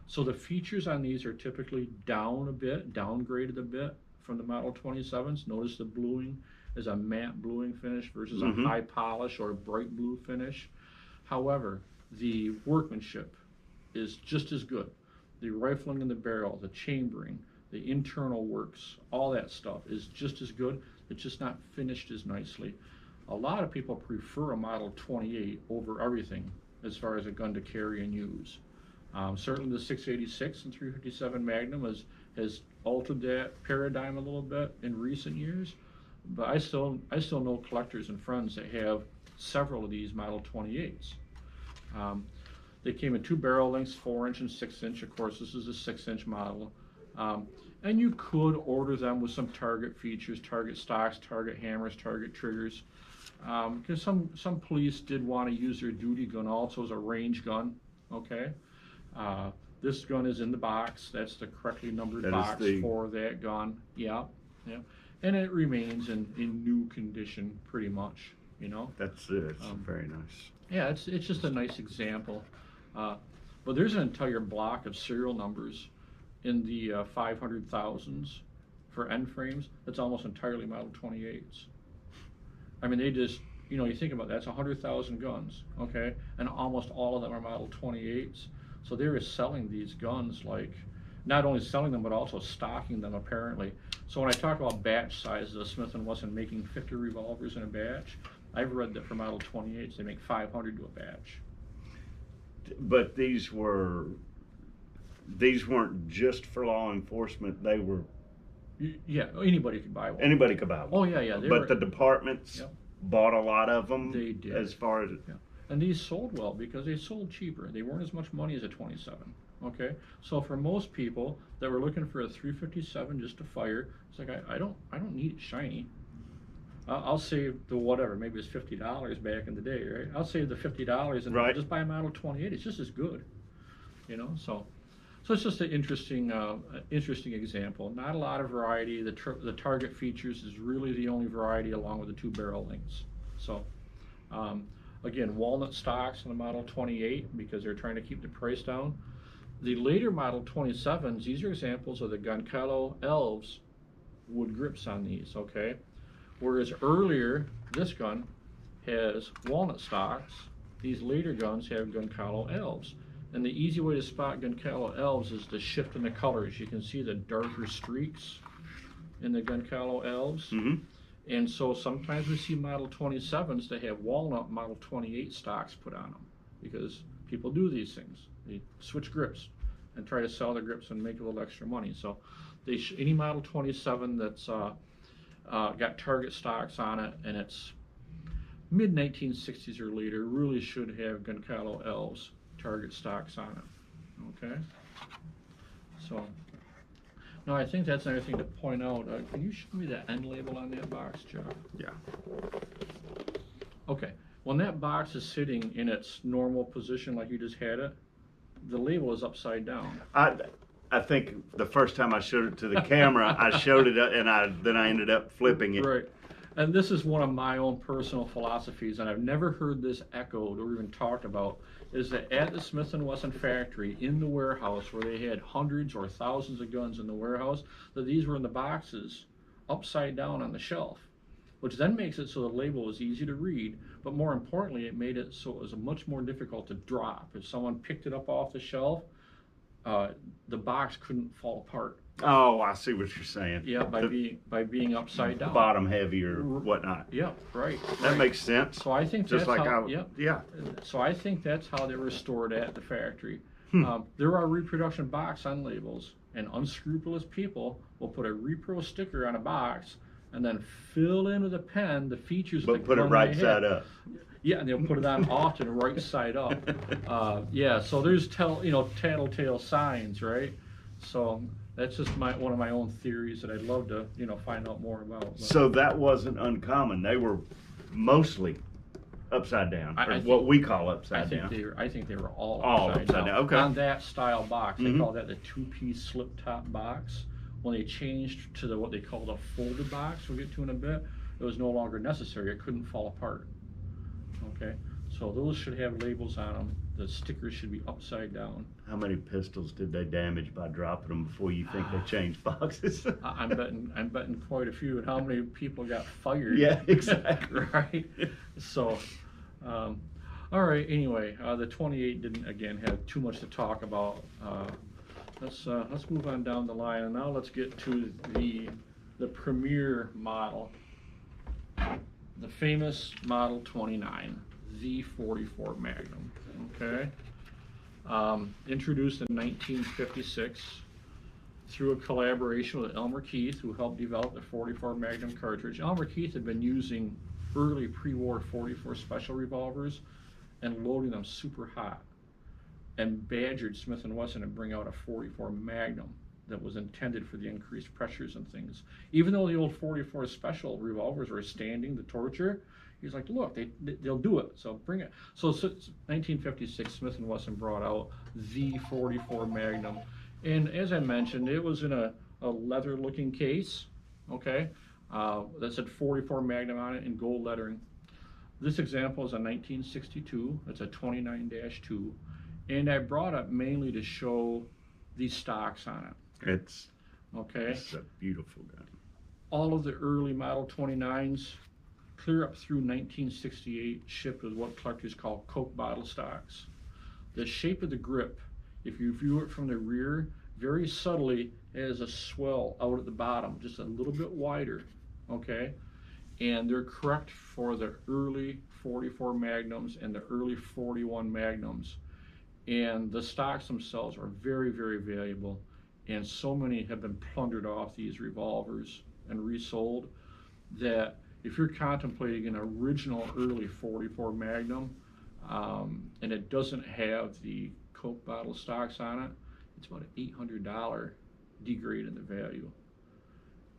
So the features on these are typically down a bit, downgraded a bit from the Model 27s. Notice the bluing is a matte bluing finish versus a high polish or a bright blue finish. However, the workmanship is just as good. The rifling in the barrel, the chambering, the internal works, all that stuff is just as good. It's just not finished as nicely. A lot of people prefer a Model 28 over everything as far as a gun to carry and use. Certainly the 686 and 357 Magnum has altered that paradigm a little bit in recent years, but I still know collectors and friends that have several of these Model 28s. They came in 2 barrel lengths, 4-inch and 6-inch. Of course, this is a 6-inch model. And you could order them with some target features, target stocks, target hammers, target triggers. Because some police did want to use their duty gun also as a range gun, okay? This gun is in the box. That's the correctly numbered box for that gun. Yeah, yeah. And it remains in new condition pretty much, you know?
That's it. It's very nice.
Yeah, it's just a nice example. But there's an entire block of serial numbers in the 500,000s for end frames that's almost entirely Model 28s. I mean, they just, you know, you think about that, that's 100,000 guns, okay? And almost all of them are Model 28s. So they were selling these guns, like, not only selling them, but also stocking them, apparently. So when I talk about batch sizes of Smith & Wesson making 50 revolvers in a batch, I've read that for Model 28s, they make 500 to a batch.
But these weren't just for law enforcement. They were...
Yeah, anybody could buy one.
Anybody could buy one.
Oh, yeah, yeah.
But the departments bought a lot of them.
They did.
As far as...
Yeah. And these sold well because they sold cheaper. They weren't as much money as a 27, okay? So for most people that were looking for a 357 just to fire, it's like, I don't need it shiny. I'll save the whatever, maybe it's $50 back in the day, right? I'll save the $50 and I'll just buy a Model 28. It's just as good, you know? So it's just an interesting example. Not a lot of variety. The target features is really the only variety, along with the 2 barrel lengths. So again, walnut stocks on the Model 28 because they're trying to keep the price down. The later Model 27s, these are examples of the Goncalo Elves wood grips on these, okay? Whereas earlier, this gun has walnut stocks. These later guns have Goncalo Elves. And the easy way to spot Goncalo Elves is to shift in the colors. You can see the darker streaks in the Goncalo Elves. Mm-hmm. And so sometimes we see Model 27s that have walnut Model 28 stocks put on them because people do these things. They switch grips and try to sell the grips and make a little extra money. So any Model 27 that's got target stocks on it and it's mid-1960s or later really should have Goncalo Elves target stocks on it, okay? So, now I think that's another thing to point out. Can you show me the end label on that box, Jeff?
Yeah.
Okay, when that box is sitting in its normal position like you just had it, the label is upside down.
I think the first time I showed it to the camera, I showed it and then I ended up flipping it.
Right. And this is one of my own personal philosophies, and I've never heard this echoed or even talked about, is that at the Smith & Wesson factory in the warehouse where they had hundreds or thousands of guns in the warehouse, that these were in the boxes upside down on the shelf, which then makes it so the label is easy to read, but more importantly, it made it so it was much more difficult to drop. If someone picked it up off the shelf, the box couldn't fall apart.
Oh, I see what you're saying.
Yeah, by being upside down.
Bottom heavy or whatnot.
Yeah, right.
That makes sense.
So I think
just
that's
like
how,
yeah.
So I think that's how they were stored at the factory. There are reproduction box on labels, and unscrupulous people will put a repro sticker on a box and then fill in with a pen the features.
But put it right side up.
Yeah, and they'll put it on often right side up. Yeah, so there's tattletale signs, right? So that's just one of my own theories that I'd love to find out more about. But.
So that wasn't uncommon. They were mostly upside down, or what we call upside down.
I think they were all upside down.
Okay.
On that style box, they call that the 2-piece slip top box. When they changed to what they called a folded box, we'll get to in a bit, it was no longer necessary. It couldn't fall apart. Okay, so those should have labels on them. The stickers should be upside down.
How many pistols did they damage by dropping them before you think they changed boxes?
I'm betting quite a few. And how many people got fired?
Yeah, exactly.
Right. So, All right, anyway, the 28 didn't, again, have too much to talk about. Let's move on down the line, and now let's get to the premier model, the famous Model 29, the 44 Magnum, okay? Introduced in 1956 through a collaboration with Elmer Keith, who helped develop the 44 Magnum cartridge. Elmer Keith had been using early pre-war 44 special revolvers and loading them super hot, and badgered Smith Wesson to bring out a 44 Magnum that was intended for the increased pressures and things. Even though the old 44 special revolvers were standing the torture, he's like, look, they'll do it, so bring it. So 1956, Smith Wesson brought out the 44 Magnum, and as I mentioned, it was in a leather-looking case, okay, that said 44 Magnum on it in gold lettering. This example is a 1962. It's a 29-2, and I brought it mainly to show the stocks on it.
It's a beautiful gun.
All of the early Model 29s, clear up through 1968, shipped with what collectors call Coke bottle stocks. The shape of the grip, if you view it from the rear, very subtly has a swell out at the bottom, just a little bit wider, okay? And they're correct for the early 44 Magnums and the early 41 Magnums. And the stocks themselves are very, very valuable, and so many have been plundered off these revolvers and resold that if you're contemplating an original early 44 Magnum and it doesn't have the Coke bottle stocks on it, it's about an $800 degrade in the value.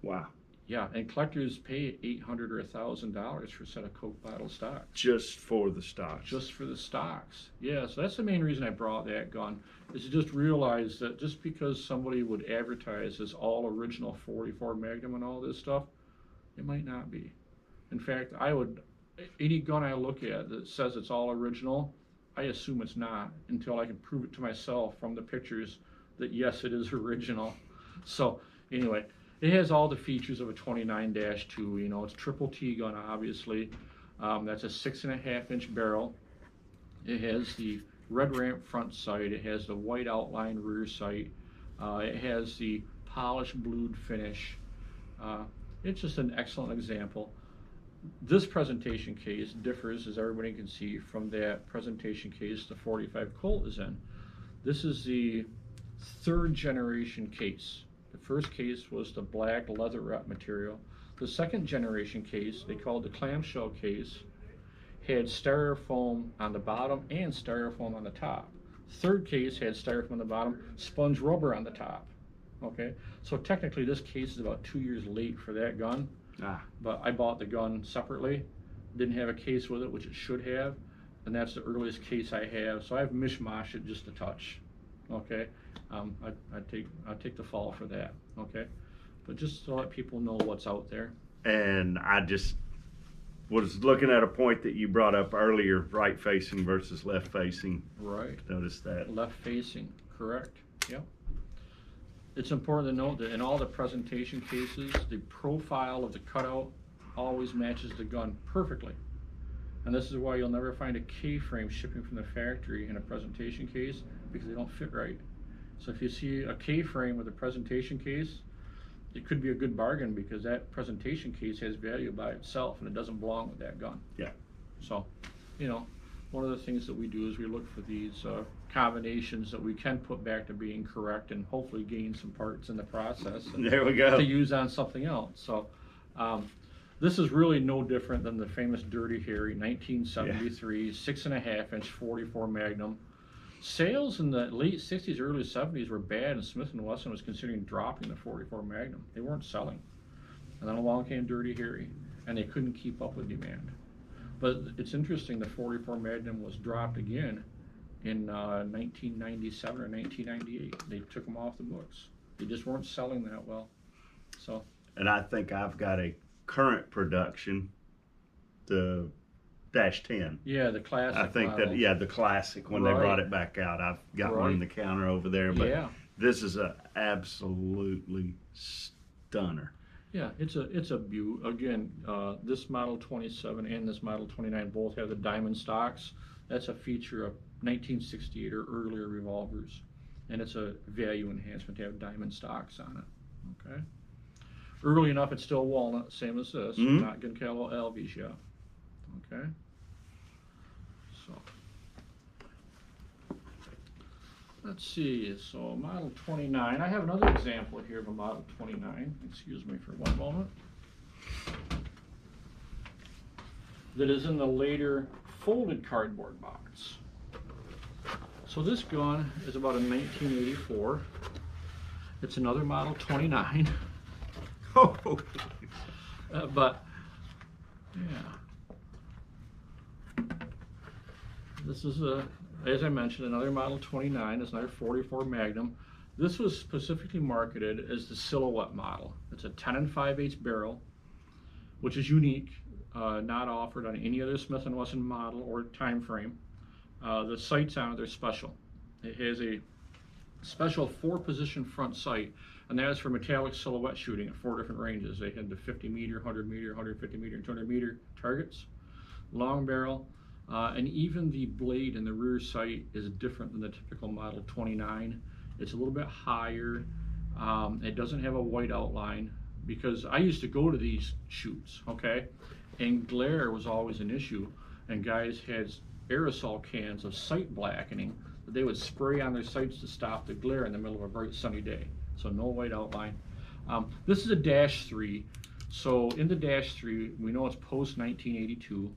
Wow.
Yeah, and collectors pay $800 or $1,000 for a set of Coke bottle stocks.
Just for the stocks.
Just for the stocks. Yeah, so that's the main reason I brought that gun, is to just realize that just because somebody would advertise as all original 44 Magnum and all this stuff, it might not be. In fact, any gun I look at that says it's all original, I assume it's not until I can prove it to myself from the pictures that yes, it is original. So anyway, it has all the features of a 29-2. You know, it's triple T gun, obviously. That's a 6.5-inch barrel. It has the red ramp front sight. It has the white outline rear sight. It has the polished blued finish. It's just an excellent example. This presentation case differs, as everybody can see, from that presentation case the 45 Colt is in. This is the third generation case. The first case was the black leatherette material. The second generation case, they called the clamshell case, had styrofoam on the bottom and styrofoam on the top. Third case had styrofoam on the bottom, sponge rubber on the top. Okay, so technically this case is about 2 years late for that gun. But I bought the gun separately, didn't have a case with it, which it should have, and that's the earliest case I have. So I've mishmashed it just a touch. Okay, I take the fall for that. Okay, but just to let people know what's out there.
And I just was looking at a point that you brought up earlier, right facing versus left facing.
Right.
Notice that.
Left facing, correct. Yep. It's important to note that in all the presentation cases, the profile of the cutout always matches the gun perfectly. And this is why you'll never find a K-frame shipping from the factory in a presentation case, because they don't fit right. So if you see a K-frame with a presentation case, it could be a good bargain because that presentation case has value by itself and it doesn't belong with that gun.
Yeah.
So, you know, one of the things that we do is we look for these combinations that we can put back to being correct and hopefully gain some parts in the process. And
there we go.
To use on something else. So this is really no different than the famous Dirty Harry 1973 6.5-inch 44 Magnum. Sales in the late 60s, early 70s were bad, and Smith & Wesson was considering dropping the 44 Magnum. They weren't selling. And then along came Dirty Harry, and they couldn't keep up with demand. But it's interesting, the 44 Magnum was dropped again in 1997 or 1998. They took them off the books. They just weren't selling that well. So.
And I think I've got a current production, the -10.
Yeah, the classic.
I think
model.
that, yeah, the classic when they brought it back out. I've got one in the counter over there, but this is a absolutely stunner.
Yeah, it's a beaut. Again, this model 27 and this model 29 both have the diamond stocks. That's a feature of 1968 or earlier revolvers, and it's a value enhancement to have diamond stocks on it. Okay. Early enough, it's still walnut, same as this. Not Goodliff Alves yet. Okay. So let's see. So model 29. I have another example here of a model 29. Excuse me for one moment. That is in the later folded cardboard box. So this gun is about a 1984. It's another model 29.
Oh.
But yeah, this is as I mentioned, another model 29. It's another 44 Magnum. This was specifically marketed as the silhouette model. It's a 10 5/8 barrel, which is unique, not offered on any other Smith & Wesson model or time frame. The sights on it are special. It has a special 4-position front sight, and that is for metallic silhouette shooting at 4 different ranges. They had the 50 meter, 100 meter, 150 meter, and 200 meter targets. Long barrel, and even the blade in the rear sight is different than the typical model 29. It's a little bit higher. It doesn't have a white outline, because I used to go to these shoots, okay, and glare was always an issue, and guys had aerosol cans of sight blackening that they would spray on their sights to stop the glare in the middle of a bright sunny day. So no white outline. This is a -3. So in the -3, we know it's post 1982.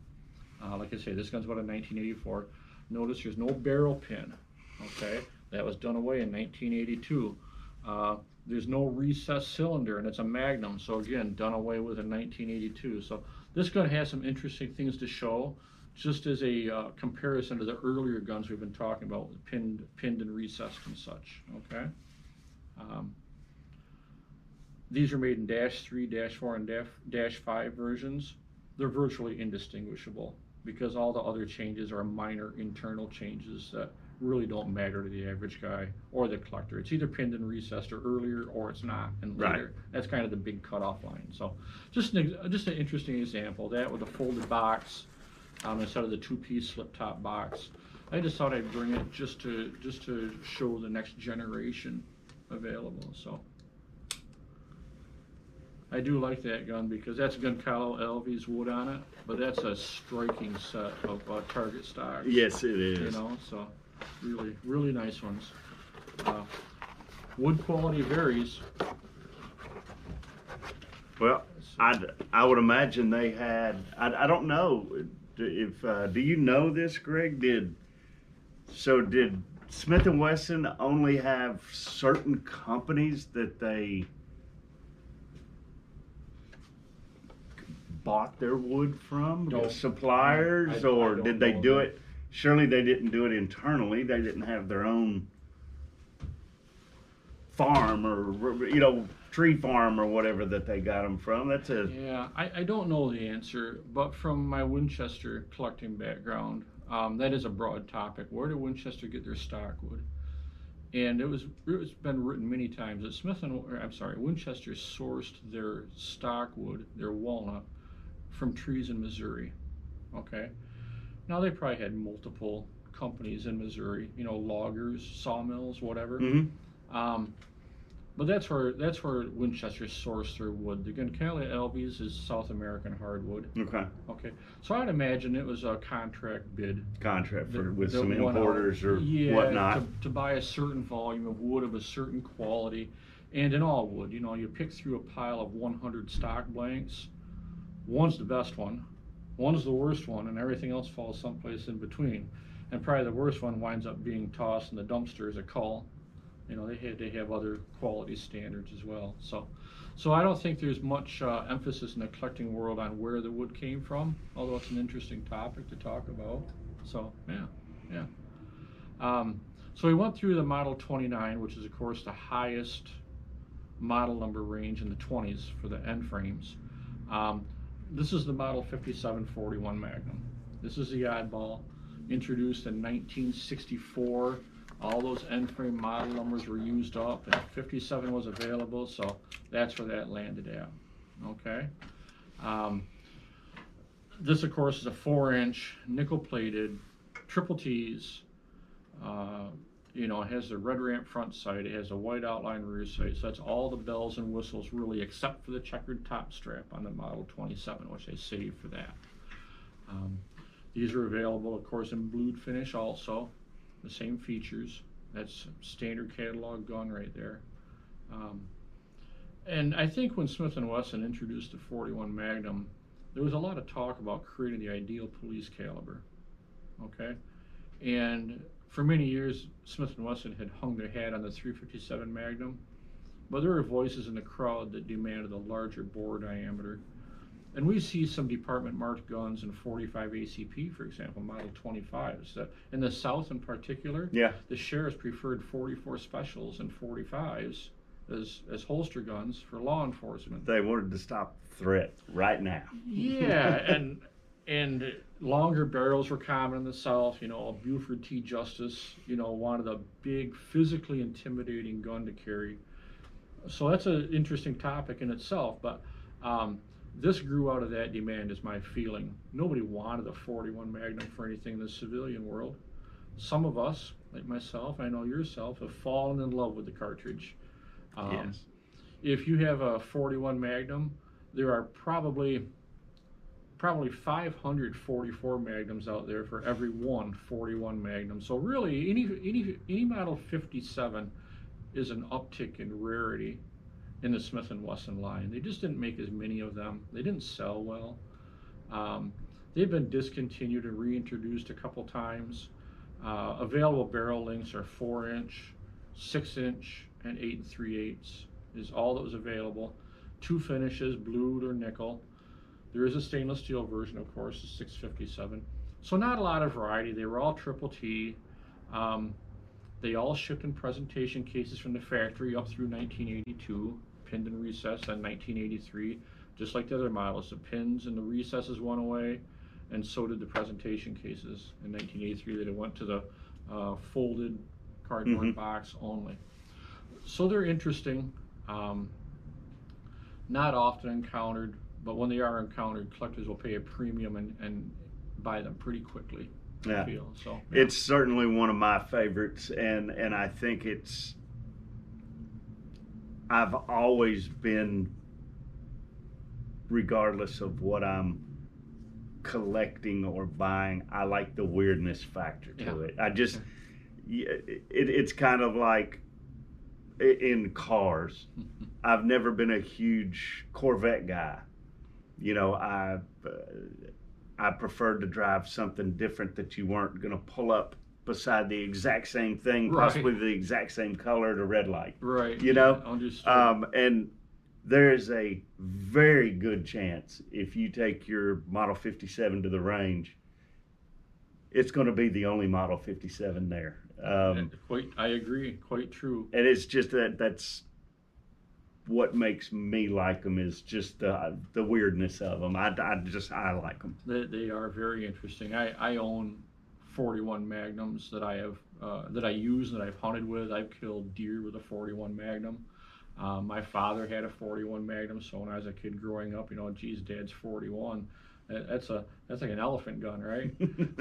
Like I say, this gun's about a 1984. Notice there's no barrel pin. Okay, that was done away in 1982. There's no recessed cylinder, and it's a Magnum. So again, done away with in 1982. So this gun has some interesting things to show, just as a comparison to the earlier guns we've been talking about, with pinned and recessed and such. Okay. These are made in -3, -4, and -5 versions. They're virtually indistinguishable, because all the other changes are minor internal changes that really don't matter to the average guy or the collector. It's either pinned and recessed or earlier, or it's not and later. Right. That's kind of the big cutoff line. So just an interesting example. That with a folded box instead of the 2-piece slip top box. I just thought I'd bring it just to show the next generation available. So I do like that gun, because that's Goodliff Alves wood on it, but that's a striking set of target stocks.
Yes, it is.
You know, so really nice ones. Wood quality varies.
Well, I would imagine they had. I don't know if do you know this, Greg? Did Smith & Wesson only have certain companies that they bought their wood from, suppliers, or did they do it? Surely they didn't do it internally. They didn't have their own farm, or tree farm, or whatever that they got them from.
Yeah, I don't know the answer, but from my Winchester collecting background, that is a broad topic. Where did Winchester get their stock wood? And it's been written many times that Winchester sourced their stock wood, their walnut, from trees in Missouri. Okay, now they probably had multiple companies in Missouri, loggers, sawmills, whatever. But that's where Winchester sourced their wood. The Goodliff Alves is South American hardwood. Okay. So I'd imagine it was a contract bid.
With some importers or whatnot.
To buy a certain volume of wood of a certain quality. And in all wood, you pick through a pile of 100 stock blanks. One's the best one, one's the worst one, and everything else falls someplace in between. And probably the worst one winds up being tossed in the dumpster as a cull. They have other quality standards as well. So I don't think there's much emphasis in the collecting world on where the wood came from, although it's an interesting topic to talk about. So yeah. So we went through the Model 29, which is of course the highest model number range in the 20s for the end frames. This is the Model 5741 Magnum. This is the oddball, introduced in 1964. All those end frame model numbers were used up, and 57 was available, so that's where that landed at. Okay. Um, this, of course, is a 4-inch nickel-plated, triple T's. You know, it has the red ramp front sight. It has a white outline rear sight. So that's all the bells and whistles, really, except for the checkered top strap on the Model 27, which they saved for that. These are available, of course, in blued finish also. The same features. That's standard catalog gun right there. And I think when Smith & Wesson introduced the 41 Magnum, there was a lot of talk about creating the ideal police caliber, okay? And for many years, Smith & Wesson had hung their hat on the 357 Magnum, but there were voices in the crowd that demanded a larger bore diameter. And we see some department-marked guns in 45 ACP, for example, Model 25s. In the South in particular,
yeah,
the sheriffs preferred 44 Specials and 45s as holster guns for law enforcement.
They wanted to stop the threat right now.
Yeah, and longer barrels were common in the South. You know, a Buford T. Justice, you know, wanted a big, physically intimidating gun to carry. So that's an interesting topic in itself, but this grew out of that demand, is my feeling. Nobody wanted a 41 Magnum for anything in the civilian world. Some of us, like myself, I know yourself, have fallen in love with the cartridge.
Yes.
If you have a 41 Magnum, there are probably 544 Magnums out there for every one 41 Magnum. So really, any Model 57 is an uptick in rarity in the Smith & Wesson line. They just didn't make as many of them. They didn't sell well. They've been discontinued and reintroduced a couple times. Available barrel lengths are 4-inch, 6-inch, and 8 3/8 is all that was available. 2 finishes, blued or nickel. There is a stainless steel version, of course, the 657. So not a lot of variety. They were all triple T. They all shipped in presentation cases from the factory up through 1982, pinned and recessed on 1983. Just like the other models, the pins and the recesses went away, and so did the presentation cases. In 1983, they went to the folded cardboard box only. So they're interesting, not often encountered, but when they are encountered, collectors will pay a premium and buy them pretty quickly.
Yeah.
I feel. So yeah.
It's certainly one of my favorites, and I think I've always been, regardless of what I'm collecting or buying, I like the weirdness factor to it. I just, it's kind of like in cars. I've never been a huge Corvette guy. You know, I preferred to drive something different that you weren't going to pull up beside the exact same thing, possibly the exact same color at a red light.
Right.
You know?
Understood.
And there is a very good chance if you take your Model 57 to the range, it's going to be the only Model 57 there.
I agree. Quite true.
And it's just that's what makes me like them, is just the weirdness of them. I like them.
They are very interesting. I own 41 Magnums that I have that I use, that I've hunted with. I've killed deer with a 41 Magnum. My father had a 41 Magnum, so when I was a kid growing up, you know, geez, Dad's 41. That's like an elephant gun, right?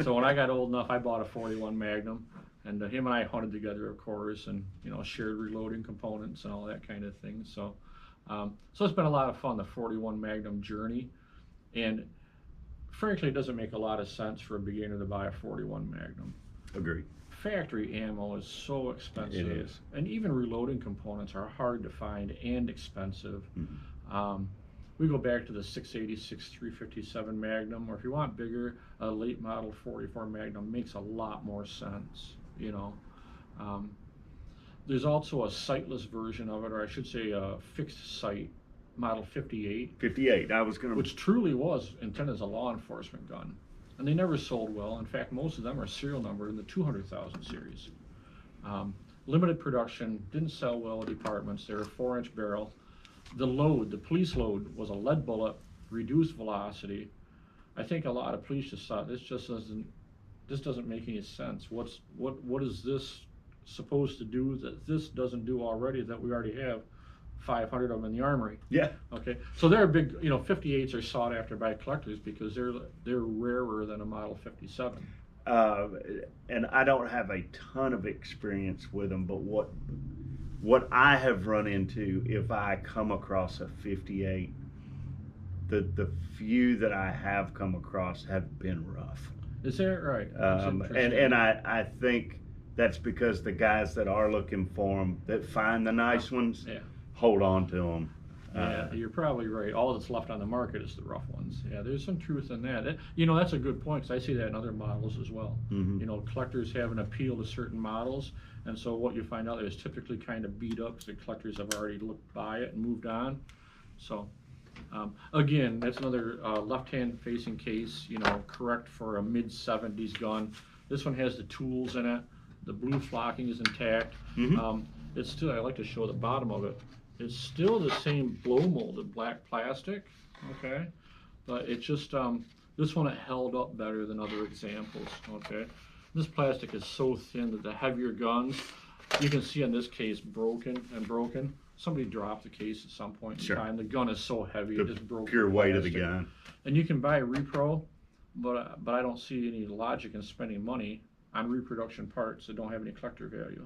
So when I got old enough, I bought a 41 Magnum, and him and I hunted together, of course, and you know, shared reloading components and all that kind of thing. So, so it's been a lot of fun, the 41 Magnum journey, and frankly, it doesn't make a lot of sense for a beginner to buy a 41 Magnum.
Agreed.
Factory ammo is so expensive.
It is.
And even reloading components are hard to find and expensive.
Mm-hmm.
We go back to the 686 357 Magnum, or if you want bigger, a late model 44 Magnum makes a lot more sense, you know. There's also a sightless version of it, or I should say a fixed sight, model 58.
58, I was going to...
Which truly was intended as a law enforcement gun. And they never sold well. In fact, most of them are serial numbered in the 200,000 series. Limited production, didn't sell well at departments. They were a 4-inch barrel. The load, the police load, was a lead bullet, reduced velocity. I think a lot of police just thought this doesn't make any sense. What is this supposed to do that this doesn't do already, that we already have? 500 of them in the armory.
Yeah.
Okay, so they're big. 58s are sought after by collectors because they're rarer than a Model 57.
And I don't have a ton of experience with them, but what I have run into, if I come across a 58, the few that I have come across have been rough.
Is that right?
And I think that's because the guys that are looking for them, that find the nice ones,
yeah,
hold on to them.
Yeah, you're probably right. All that's left on the market is the rough ones. Yeah, there's some truth in that. That's a good point, because I see that in other models as well.
Mm-hmm.
Collectors have an appeal to certain models, and so what you find out is typically kind of beat up because the collectors have already looked by it and moved on. So, again, that's another left-hand facing case, correct for a mid-70s gun. This one has the tools in it. The blue flocking is intact.
Mm-hmm.
It's still, I like to show the bottom of it. It's still the same blow molded black plastic, okay? But it just, this one it held up better than other examples, okay? This plastic is so thin that the heavier guns, you can see in this case broken. Somebody dropped the case at some point in time. The gun is so heavy, it just broke.
Pure weight of the gun.
And you can buy a repro, but I don't see any logic in spending money on reproduction parts that don't have any collector value.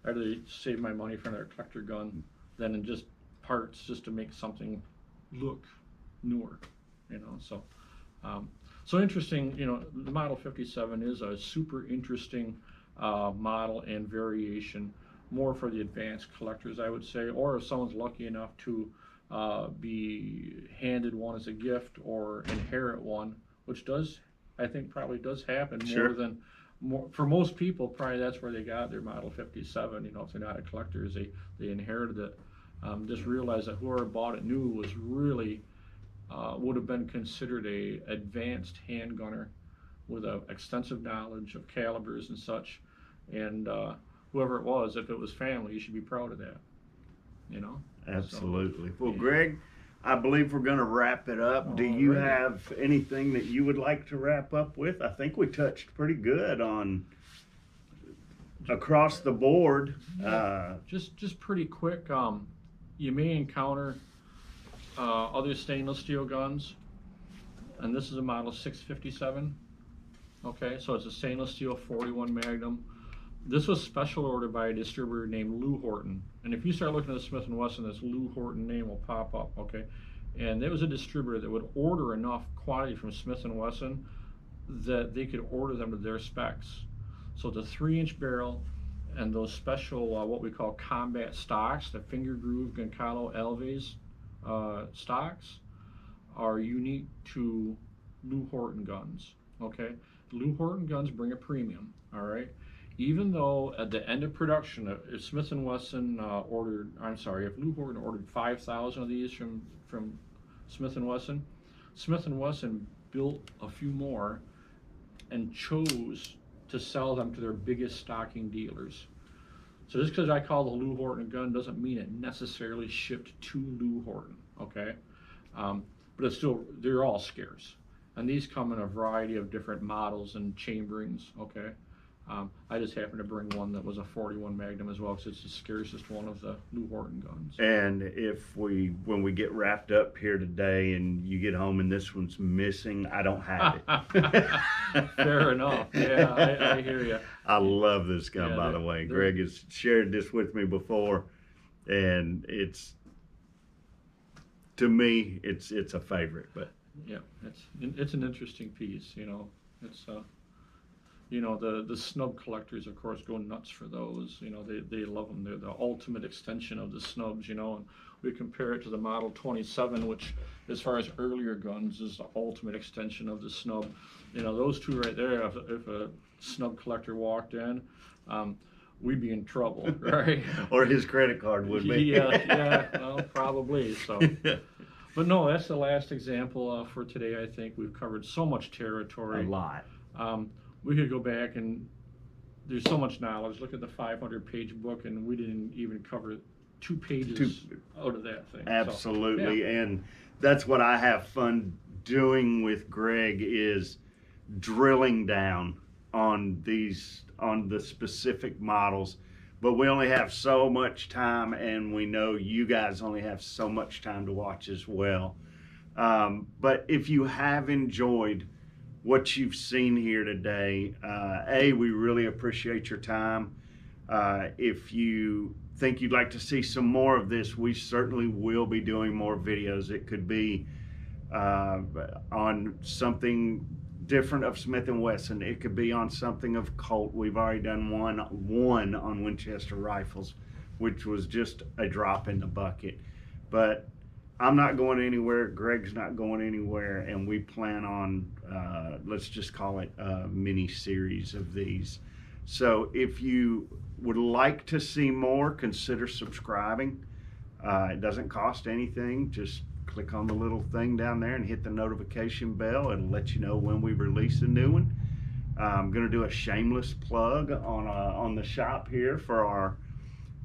I'd rather save my money for another collector gun than in just parts just to make something look newer, so interesting. The Model 57 is a super interesting model and variation, more for the advanced collectors, I would say, or if someone's lucky enough to be handed one as a gift or inherit one, which I think probably does happen. More for most people, probably that's where they got their Model 57. If they're not a collector, they inherited it. Just realize that whoever bought it new was really would have been considered a advanced handgunner with extensive knowledge of calibers and such. And whoever it was, if it was family, you should be proud of that.
Absolutely.
So,
well, Greg, I believe we're going to wrap it up. Do you have anything that you would like to wrap up with? I think we touched pretty good on across the board.
Just pretty quick. You may encounter other stainless steel guns, and this is a Model 657. Okay, so it's a stainless steel 41 Magnum. This was special ordered by a distributor named Lou Horton. And if you start looking at the Smith & Wesson, this Lou Horton name will pop up, okay? And there was a distributor that would order enough quantity from Smith & Wesson that they could order them to their specs. So the 3-inch barrel and those special, what we call combat stocks, the finger groove Goncalo Alves stocks, are unique to Lou Horton guns, okay? Lou Horton guns bring a premium, all right? Even though at the end of production, if Smith & Wesson if Lou Horton ordered 5,000 of these from Smith & Wesson, Smith & Wesson built a few more and chose to sell them to their biggest stocking dealers. So just because I call the Lou Horton gun doesn't mean it necessarily shipped to Lou Horton, okay? But it's still, they're all scarce. And these come in a variety of different models and chamberings, okay? I just happened to bring one that was a 41 Magnum as well, because it's the scarcest one of the Lou Horton guns.
And when we get wrapped up here today and you get home and this one's missing, I don't have it.
Fair enough. Yeah, I hear you.
I love this gun, by the way. Greg has shared this with me before, and to me, it's a favorite. But
yeah, it's an interesting piece. It's the snub collectors, of course, go nuts for those. They love them. They're the ultimate extension of the snubs. And we compare it to the Model 27, which, as far as earlier guns, is the ultimate extension of the snub. Those two right there. If a snub collector walked in, we'd be in trouble, right?
Or his credit card would be.
Yeah, well, probably. So, but no, that's the last example for today. I think we've covered so much territory.
A lot.
We could go back, and there's so much knowledge. Look at the 500-page book, and we didn't even cover 2 pages out of that thing.
Absolutely,
so, yeah.
And that's what I have fun doing with Greg, is drilling down on the specific models. but we only have so much time, and we know you guys only have so much time to watch as well. But if you have enjoyed what you've seen here today, we really appreciate your time. If you think you'd like to see some more of this, we certainly will be doing more videos. It could be on something different of Smith & Wesson. It could be on something of Colt. We've already done one on Winchester rifles, which was just a drop in the bucket. But I'm not going anywhere, Greg's not going anywhere, and we plan on, let's just call it a mini series of these. So if you would like to see more, consider subscribing. It doesn't cost anything. Just click on the little thing down there and hit the notification bell. It'll let you know when we release a new one. I'm going to do a shameless plug on the shop here for our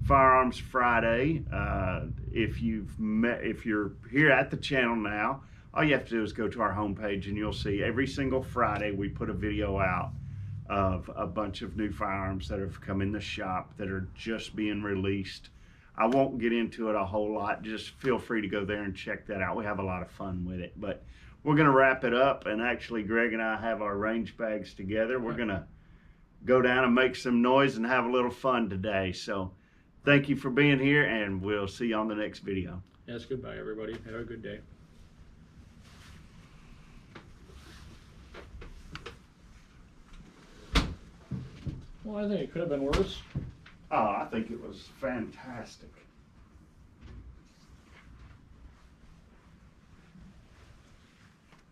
Firearms Friday. If you're here at the channel now, all you have to do is go to our homepage, and you'll see every single Friday we put a video out of a bunch of new firearms that have come in the shop that are just being released. I won't get into it a whole lot. Just feel free to go there and check that out. We have a lot of fun with it. But we're going to wrap it up, and actually Greg and I have our range bags together. We're going to go down and make some noise and have a little fun today. So thank you for being here, and we'll see you on the next video.
Yes, goodbye, everybody. Have a good day. Well, I think it could have been worse.
Oh, I think it was fantastic.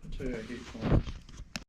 I'll tell you, I hate corners.